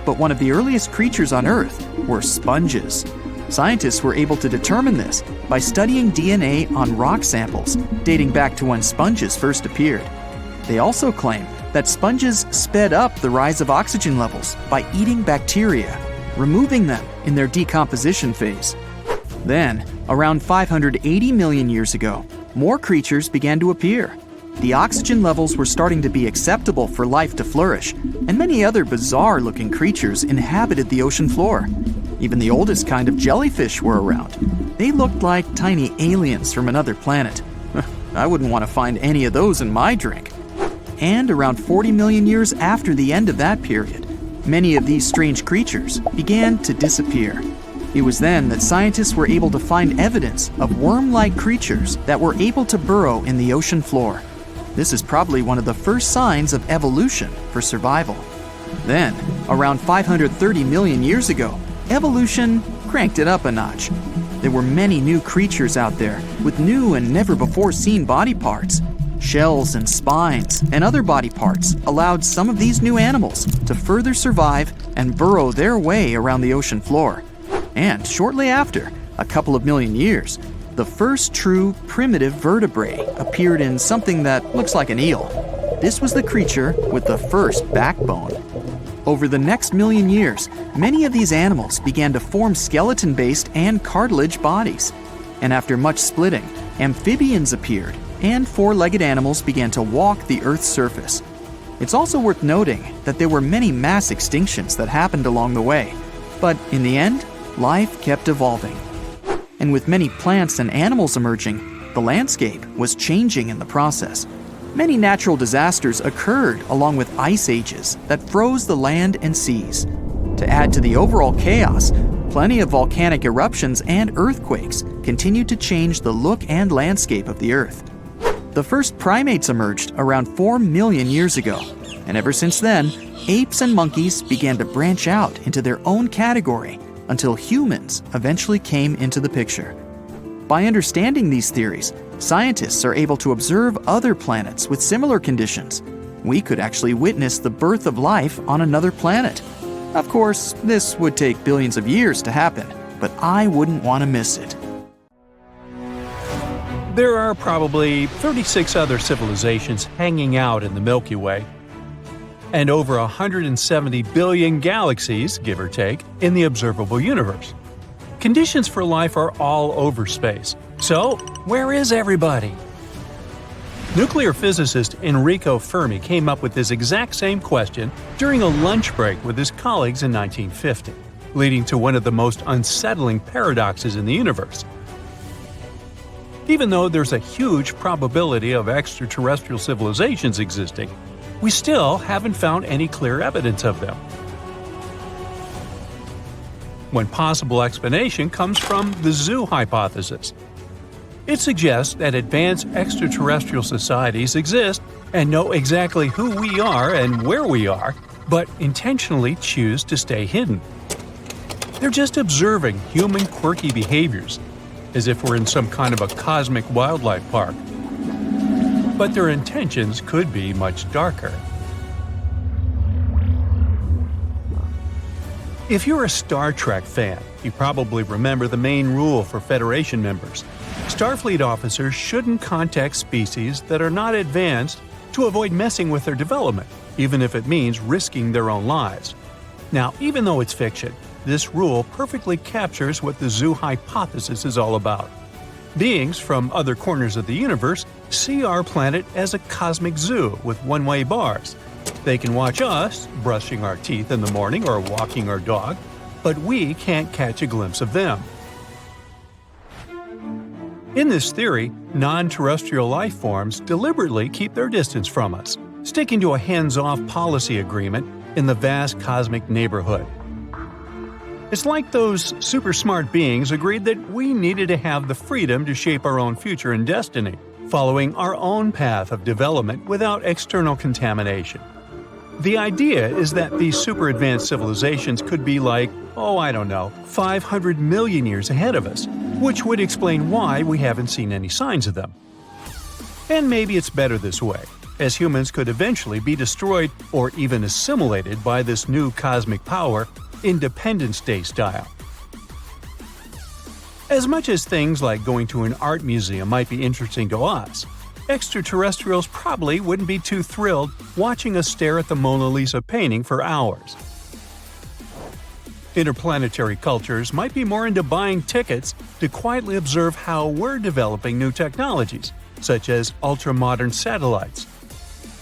But one of the earliest creatures on Earth were sponges. Scientists were able to determine this by studying DNA on rock samples dating back to when sponges first appeared. They also claim that sponges sped up the rise of oxygen levels by eating bacteria, removing them in their decomposition phase. Then, around 580 million years ago, more creatures began to appear. The oxygen levels were starting to be acceptable for life to flourish, and many other bizarre-looking creatures inhabited the ocean floor. Even the oldest kind of jellyfish were around. They looked like tiny aliens from another planet. I wouldn't want to find any of those in my drink. And around 40 million years after the end of that period, many of these strange creatures began to disappear. It was then that scientists were able to find evidence of worm-like creatures that were able to burrow in the ocean floor. This is probably one of the first signs of evolution for survival. Then, around 530 million years ago, evolution cranked it up a notch. There were many new creatures out there with new and never-before-seen body parts. Shells and spines and other body parts allowed some of these new animals to further survive and burrow their way around the ocean floor. And shortly after, a couple of million years, the first true primitive vertebrae appeared in something that looks like an eel. This was the creature with the first backbone. Over the next million years, many of these animals began to form skeleton-based and cartilage bodies. And after much splitting, amphibians appeared, and four-legged animals began to walk the Earth's surface. It's also worth noting that there were many mass extinctions that happened along the way. But in the end, life kept evolving. And with many plants and animals emerging, the landscape was changing in the process. Many natural disasters occurred along with ice ages that froze the land and seas. To add to the overall chaos, plenty of volcanic eruptions and earthquakes continued to change the look and landscape of the Earth. The first primates emerged around 4 million years ago, and ever since then, apes and monkeys began to branch out into their own category until humans eventually came into the picture. By understanding these theories, scientists are able to observe other planets with similar conditions. We could actually witness the birth of life on another planet. Of course, this would take billions of years to happen, but I wouldn't want to miss it. There are probably 36 other civilizations hanging out in the Milky Way, and over 170 billion galaxies, give or take, in the observable universe. Conditions for life are all over space. So, where is everybody? Nuclear physicist Enrico Fermi came up with this exact same question during a lunch break with his colleagues in 1950, leading to one of the most unsettling paradoxes in the universe. Even though there's a huge probability of extraterrestrial civilizations existing, we still haven't found any clear evidence of them. One possible explanation comes from the zoo hypothesis. It suggests that advanced extraterrestrial societies exist and know exactly who we are and where we are, but intentionally choose to stay hidden. They're just observing human quirky behaviors, as if we're in some kind of a cosmic wildlife park. But their intentions could be much darker. If you're a Star Trek fan, you probably remember the main rule for Federation members. Starfleet officers shouldn't contact species that are not advanced to avoid messing with their development, even if it means risking their own lives. Now, even though it's fiction, this rule perfectly captures what the zoo hypothesis is all about. Beings from other corners of the universe see our planet as a cosmic zoo with one-way bars. They can watch us brushing our teeth in the morning or walking our dog, but we can't catch a glimpse of them. In this theory, non-terrestrial life forms deliberately keep their distance from us, sticking to a hands-off policy agreement in the vast cosmic neighborhood. It's like those super smart beings agreed that we needed to have the freedom to shape our own future and destiny, following our own path of development without external contamination. The idea is that these super advanced civilizations could be like, 500 million years ahead of us, which would explain why we haven't seen any signs of them. And maybe it's better this way, as humans could eventually be destroyed or even assimilated by this new cosmic power, Independence Day style. As much as things like going to an art museum might be interesting to us, extraterrestrials probably wouldn't be too thrilled watching us stare at the Mona Lisa painting for hours. Interplanetary cultures might be more into buying tickets to quietly observe how we're developing new technologies, such as ultra-modern satellites.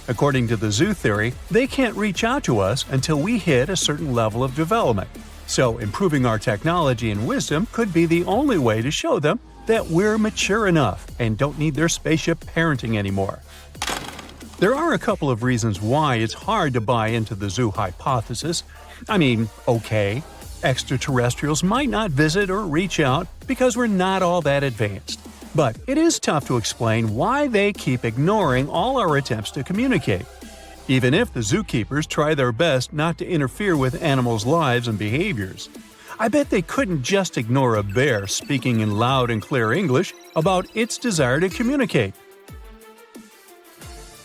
According to the zoo theory, they can't reach out to us until we hit a certain level of development. So improving our technology and wisdom could be the only way to show them that we're mature enough and don't need their spaceship parenting anymore. There are a couple of reasons why it's hard to buy into the zoo hypothesis. Extraterrestrials might not visit or reach out because we're not all that advanced. But it is tough to explain why they keep ignoring all our attempts to communicate. Even if the zookeepers try their best not to interfere with animals' lives and behaviors. I bet they couldn't just ignore a bear speaking in loud and clear English about its desire to communicate.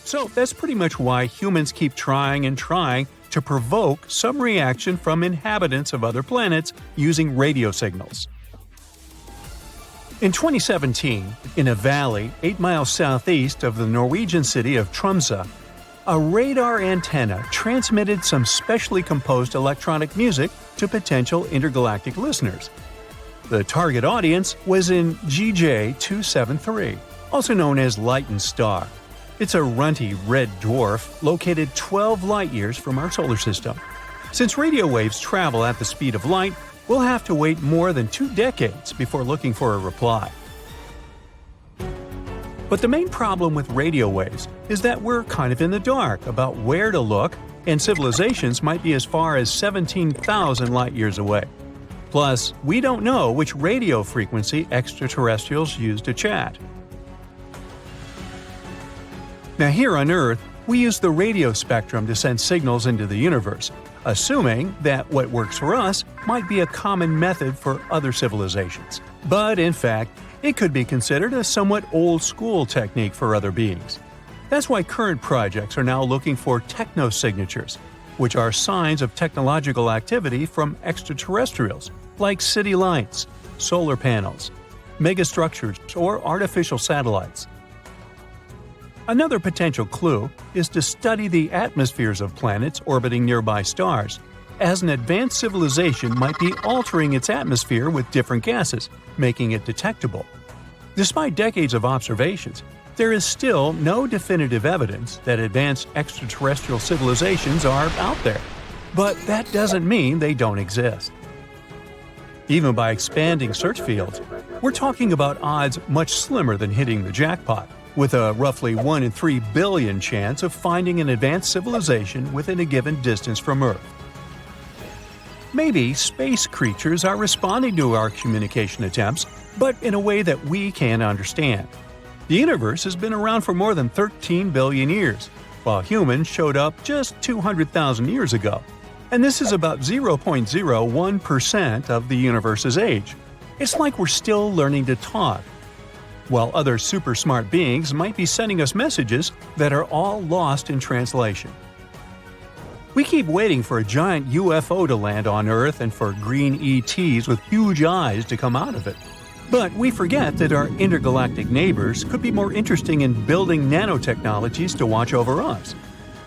So that's pretty much why humans keep trying and trying to provoke some reaction from inhabitants of other planets using radio signals. In 2017, in a valley 8 miles southeast of the Norwegian city of Tromsø, a radar antenna transmitted some specially composed electronic music to potential intergalactic listeners. The target audience was in GJ273, also known as Lyton Star. It's a runty red dwarf located 12 light-years from our solar system. Since radio waves travel at the speed of light, we'll have to wait more than 2 decades before looking for a reply. But the main problem with radio waves is that we're kind of in the dark about where to look, and civilizations might be as far as 17,000 light-years away. Plus, we don't know which radio frequency extraterrestrials use to chat. Now here on Earth, we use the radio spectrum to send signals into the universe, assuming that what works for us might be a common method for other civilizations. But in fact, it could be considered a somewhat old-school technique for other beings. That's why current projects are now looking for technosignatures, which are signs of technological activity from extraterrestrials, like city lights, solar panels, megastructures, or artificial satellites. Another potential clue is to study the atmospheres of planets orbiting nearby stars, as an advanced civilization might be altering its atmosphere with different gases, making it detectable. Despite decades of observations, there is still no definitive evidence that advanced extraterrestrial civilizations are out there. But that doesn't mean they don't exist. Even by expanding search fields, we're talking about odds much slimmer than hitting the jackpot, with a roughly 1 in 3 billion chance of finding an advanced civilization within a given distance from Earth. Maybe space creatures are responding to our communication attempts, but in a way that we can't understand. The universe has been around for more than 13 billion years, while humans showed up just 200,000 years ago. And this is about 0.01% of the universe's age. It's like we're still learning to talk, while other super smart beings might be sending us messages that are all lost in translation. We keep waiting for a giant UFO to land on Earth and for green ETs with huge eyes to come out of it. But we forget that our intergalactic neighbors could be more interesting in building nanotechnologies to watch over us.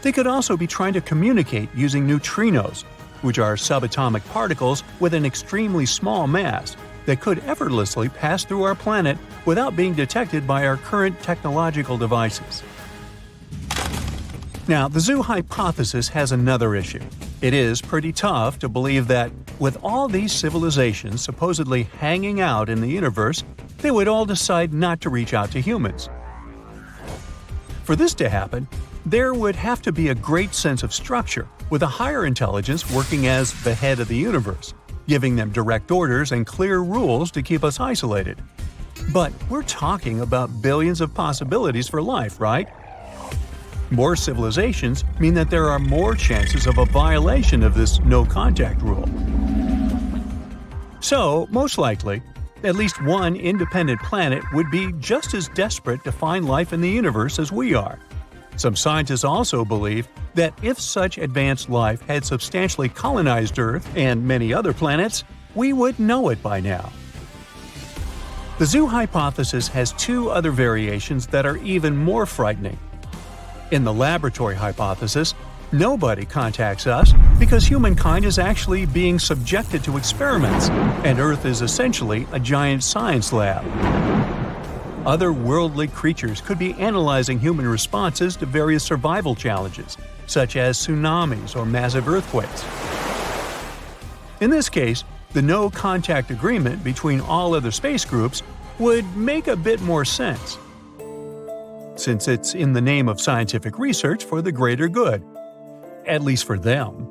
They could also be trying to communicate using neutrinos, which are subatomic particles with an extremely small mass that could effortlessly pass through our planet without being detected by our current technological devices. Now, the zoo hypothesis has another issue. It is pretty tough to believe that, with all these civilizations supposedly hanging out in the universe, they would all decide not to reach out to humans. For this to happen, there would have to be a great sense of structure, with a higher intelligence working as the head of the universe, giving them direct orders and clear rules to keep us isolated. But we're talking about billions of possibilities for life, right? More civilizations mean that there are more chances of a violation of this no-contact rule. So, most likely, at least one independent planet would be just as desperate to find life in the universe as we are. Some scientists also believe that if such advanced life had substantially colonized Earth and many other planets, we would know it by now. The zoo hypothesis has two other variations that are even more frightening. In the laboratory hypothesis, nobody contacts us because humankind is actually being subjected to experiments, and Earth is essentially a giant science lab. Otherworldly creatures could be analyzing human responses to various survival challenges, such as tsunamis or massive earthquakes. In this case, the no-contact agreement between all other space groups would make a bit more sense, since it's in the name of scientific research for the greater good, at least for them.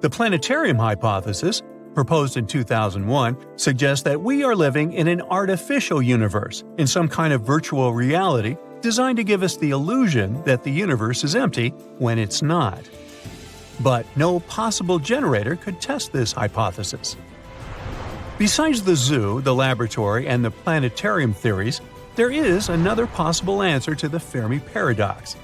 The planetarium hypothesis, proposed in 2001, suggests that we are living in an artificial universe, in some kind of virtual reality designed to give us the illusion that the universe is empty when it's not. But no possible generator could test this hypothesis. Besides the zoo, the laboratory, and the planetarium theories, there is another possible answer to the Fermi paradox.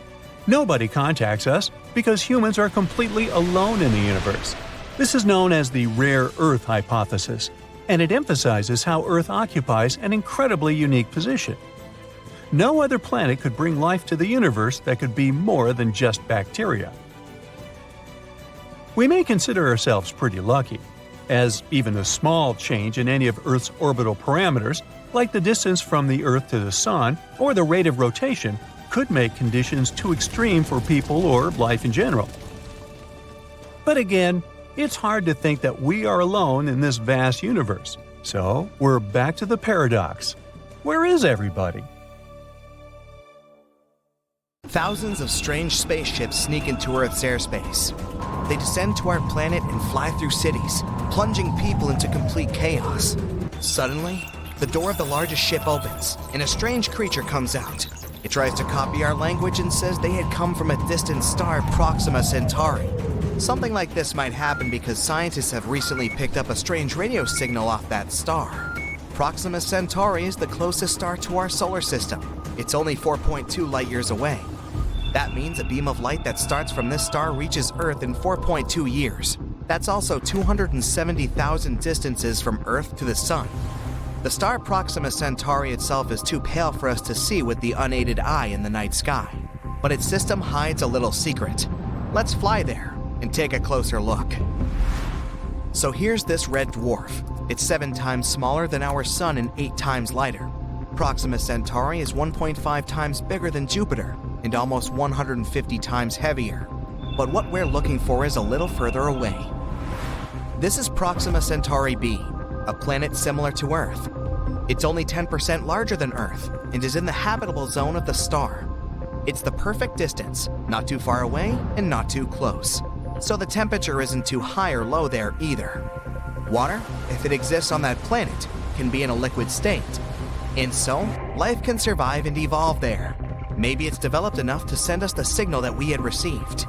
Nobody contacts us because humans are completely alone in the universe. This is known as the rare Earth hypothesis, and it emphasizes how Earth occupies an incredibly unique position. No other planet could bring life to the universe that could be more than just bacteria. We may consider ourselves pretty lucky, as even a small change in any of Earth's orbital parameters, like the distance from the Earth to the Sun or the rate of rotation, could make conditions too extreme for people or life in general. But again, it's hard to think that we are alone in this vast universe. So, we're back to the paradox. Where is everybody? Thousands of strange spaceships sneak into Earth's airspace. They descend to our planet and fly through cities, plunging people into complete chaos. Suddenly, the door of the largest ship opens, and a strange creature comes out. It tries to copy our language and says they had come from a distant star, Proxima Centauri. Something like this might happen because scientists have recently picked up a strange radio signal off that star. Proxima Centauri is the closest star to our solar system. It's only 4.2 light years away. That means a beam of light that starts from this star reaches Earth in 4.2 years. That's also 270,000 distances from Earth to the Sun. The star Proxima Centauri itself is too pale for us to see with the unaided eye in the night sky. But its system hides a little secret. Let's fly there and take a closer look. So here's this red dwarf. It's 7 times smaller than our Sun and 8 times lighter. Proxima Centauri is 1.5 times bigger than Jupiter and almost 150 times heavier. But what we're looking for is a little further away. This is Proxima Centauri b, a planet similar to Earth. It's only 10% larger than Earth and is in the habitable zone of the star. It's the perfect distance, not too far away and not too close. So the temperature isn't too high or low there either. Water, if it exists on that planet, can be in a liquid state. And so, life can survive and evolve there. Maybe it's developed enough to send us the signal that we had received.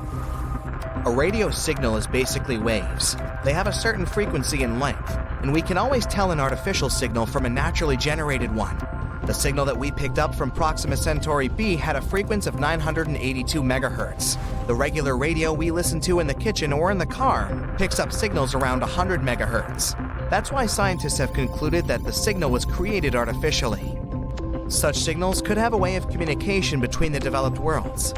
A radio signal is basically waves. They have a certain frequency and length, and we can always tell an artificial signal from a naturally generated one. The signal that we picked up from Proxima Centauri b had a frequency of 982 megahertz. The regular radio we listen to in the kitchen or in the car picks up signals around 100 megahertz. That's why scientists have concluded that the signal was created artificially. Such signals could have a way of communication between the developed worlds.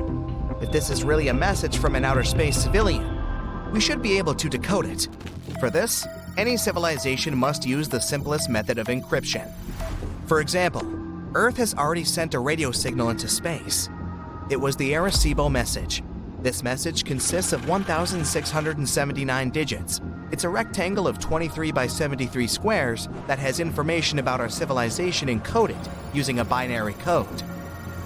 If this is really a message from an outer space civilian, we should be able to decode it. For this, any civilization must use the simplest method of encryption. For example, Earth has already sent a radio signal into space. It was the Arecibo message. This message consists of 1,679 digits. It's a rectangle of 23 by 73 squares that has information about our civilization encoded using a binary code.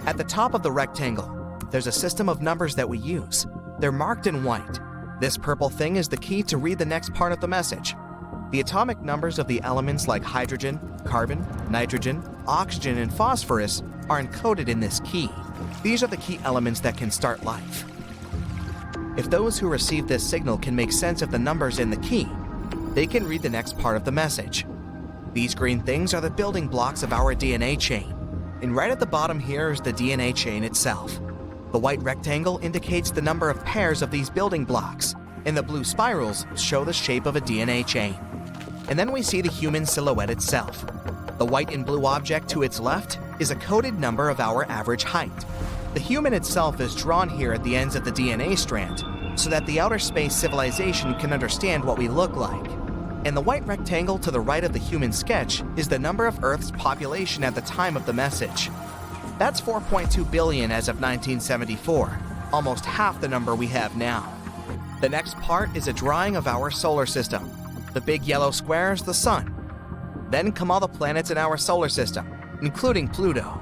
At the top of the rectangle, there's a system of numbers that we use. They're marked in white. This purple thing is the key to read the next part of the message. The atomic numbers of the elements like hydrogen, carbon, nitrogen, oxygen, and phosphorus are encoded in this key. These are the key elements that can start life. If those who receive this signal can make sense of the numbers in the key, they can read the next part of the message. These green things are the building blocks of our DNA chain. And right at the bottom here is the DNA chain itself. The white rectangle indicates the number of pairs of these building blocks, and the blue spirals show the shape of a DNA chain. And then we see the human silhouette itself. The white and blue object to its left is a coded number of our average height. The human itself is drawn here at the ends of the DNA strand, so that the outer space civilization can understand what we look like. And the white rectangle to the right of the human sketch is the number of Earth's population at the time of the message. That's 4.2 billion as of 1974, almost half the number we have now. The next part is a drawing of our solar system. The big yellow square is the Sun. Then come all the planets in our solar system, including Pluto.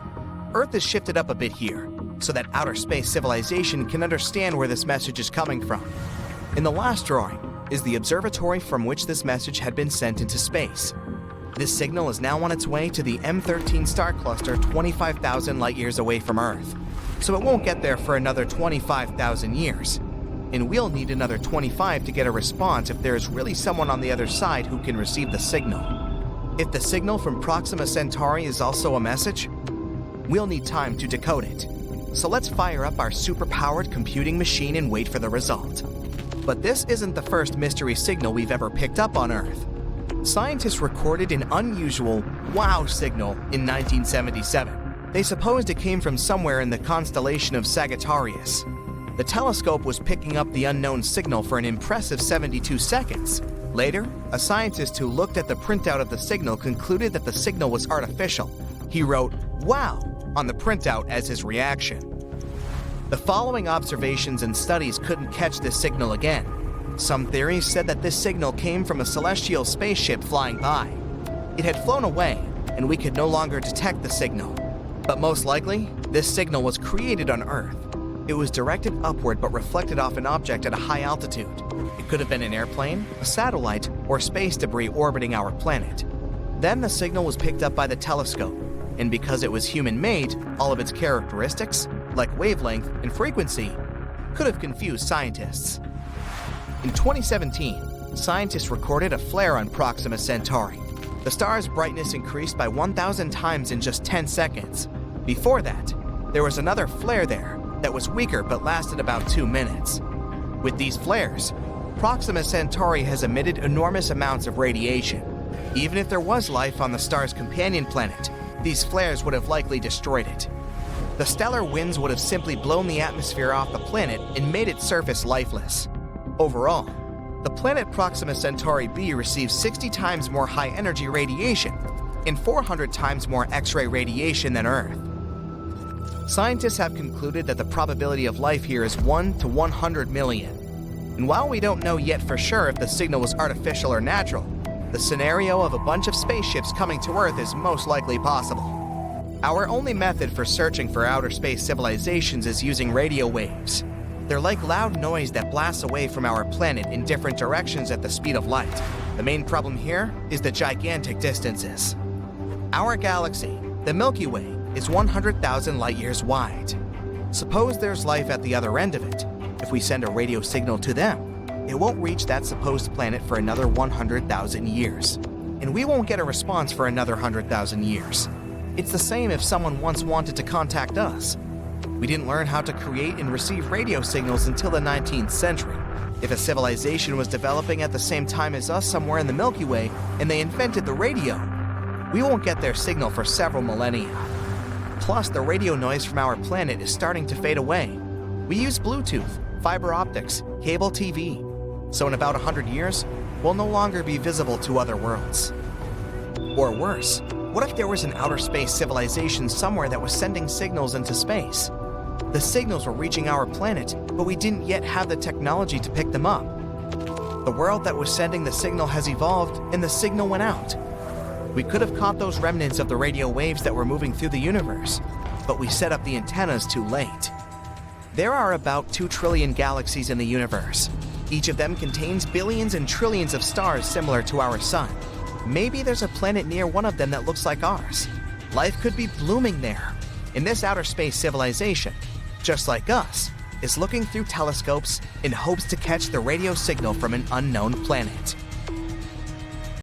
Earth is shifted up a bit here, so that outer space civilization can understand where this message is coming from. In the last drawing is the observatory from which this message had been sent into space. This signal is now on its way to the M13 star cluster 25,000 light years away from Earth, so it won't get there for another 25,000 years. And we'll need another 25 to get a response if there is really someone on the other side who can receive the signal. If the signal from Proxima Centauri is also a message, we'll need time to decode it. So let's fire up our super-powered computing machine and wait for the result. But this isn't the first mystery signal we've ever picked up on Earth. Scientists recorded an unusual wow signal in 1977. They supposed it came from somewhere in the constellation of Sagittarius. The telescope was picking up the unknown signal for an impressive 72 seconds. Later, a scientist who looked at the printout of the signal concluded that the signal was artificial. He wrote, "Wow," on the printout as his reaction. The following observations and studies couldn't catch this signal again. Some theories said that this signal came from a celestial spaceship flying by. It had flown away, and we could no longer detect the signal. But most likely, this signal was created on Earth. It was directed upward but reflected off an object at a high altitude. It could have been an airplane, a satellite, or space debris orbiting our planet. Then the signal was picked up by the telescope. And because it was human-made, all of its characteristics, like wavelength and frequency, could have confused scientists. In 2017, scientists recorded a flare on Proxima Centauri. The star's brightness increased by 1,000 times in just 10 seconds. Before that, there was another flare there that was weaker but lasted about 2 minutes. With these flares, Proxima Centauri has emitted enormous amounts of radiation. Even if there was life on the star's companion planet, these flares would have likely destroyed it. The stellar winds would have simply blown the atmosphere off the planet and made its surface lifeless. Overall, the planet Proxima Centauri b receives 60 times more high-energy radiation and 400 times more X-ray radiation than Earth. Scientists have concluded that the probability of life here is 1 to 100 million. And while we don't know yet for sure if the signal was artificial or natural, the scenario of a bunch of spaceships coming to Earth is most likely possible. Our only method for searching for outer space civilizations is using radio waves. They're like loud noise that blasts away from our planet in different directions at the speed of light. The main problem here is the gigantic distances. Our galaxy, the Milky Way, is 100,000 light-years wide. Suppose there's life at the other end of it. If we send a radio signal to them, it won't reach that supposed planet for another 100,000 years. And we won't get a response for another 100,000 years. It's the same if someone once wanted to contact us. We didn't learn how to create and receive radio signals until the 19th century. If a civilization was developing at the same time as us somewhere in the Milky Way and they invented the radio, we won't get their signal for several millennia. Plus, the radio noise from our planet is starting to fade away. We use Bluetooth, fiber optics, cable TV. So in about 100 years, we'll no longer be visible to other worlds. Or worse, what if there was an outer space civilization somewhere that was sending signals into space? The signals were reaching our planet, but we didn't yet have the technology to pick them up. The world that was sending the signal has evolved, and the signal went out. We could have caught those remnants of the radio waves that were moving through the universe, but we set up the antennas too late. There are about 2 trillion galaxies in the universe. Each of them contains billions and trillions of stars similar to our sun. Maybe there's a planet near one of them that looks like ours. Life could be blooming there. And this outer space civilization, just like us, is looking through telescopes in hopes to catch the radio signal from an unknown planet.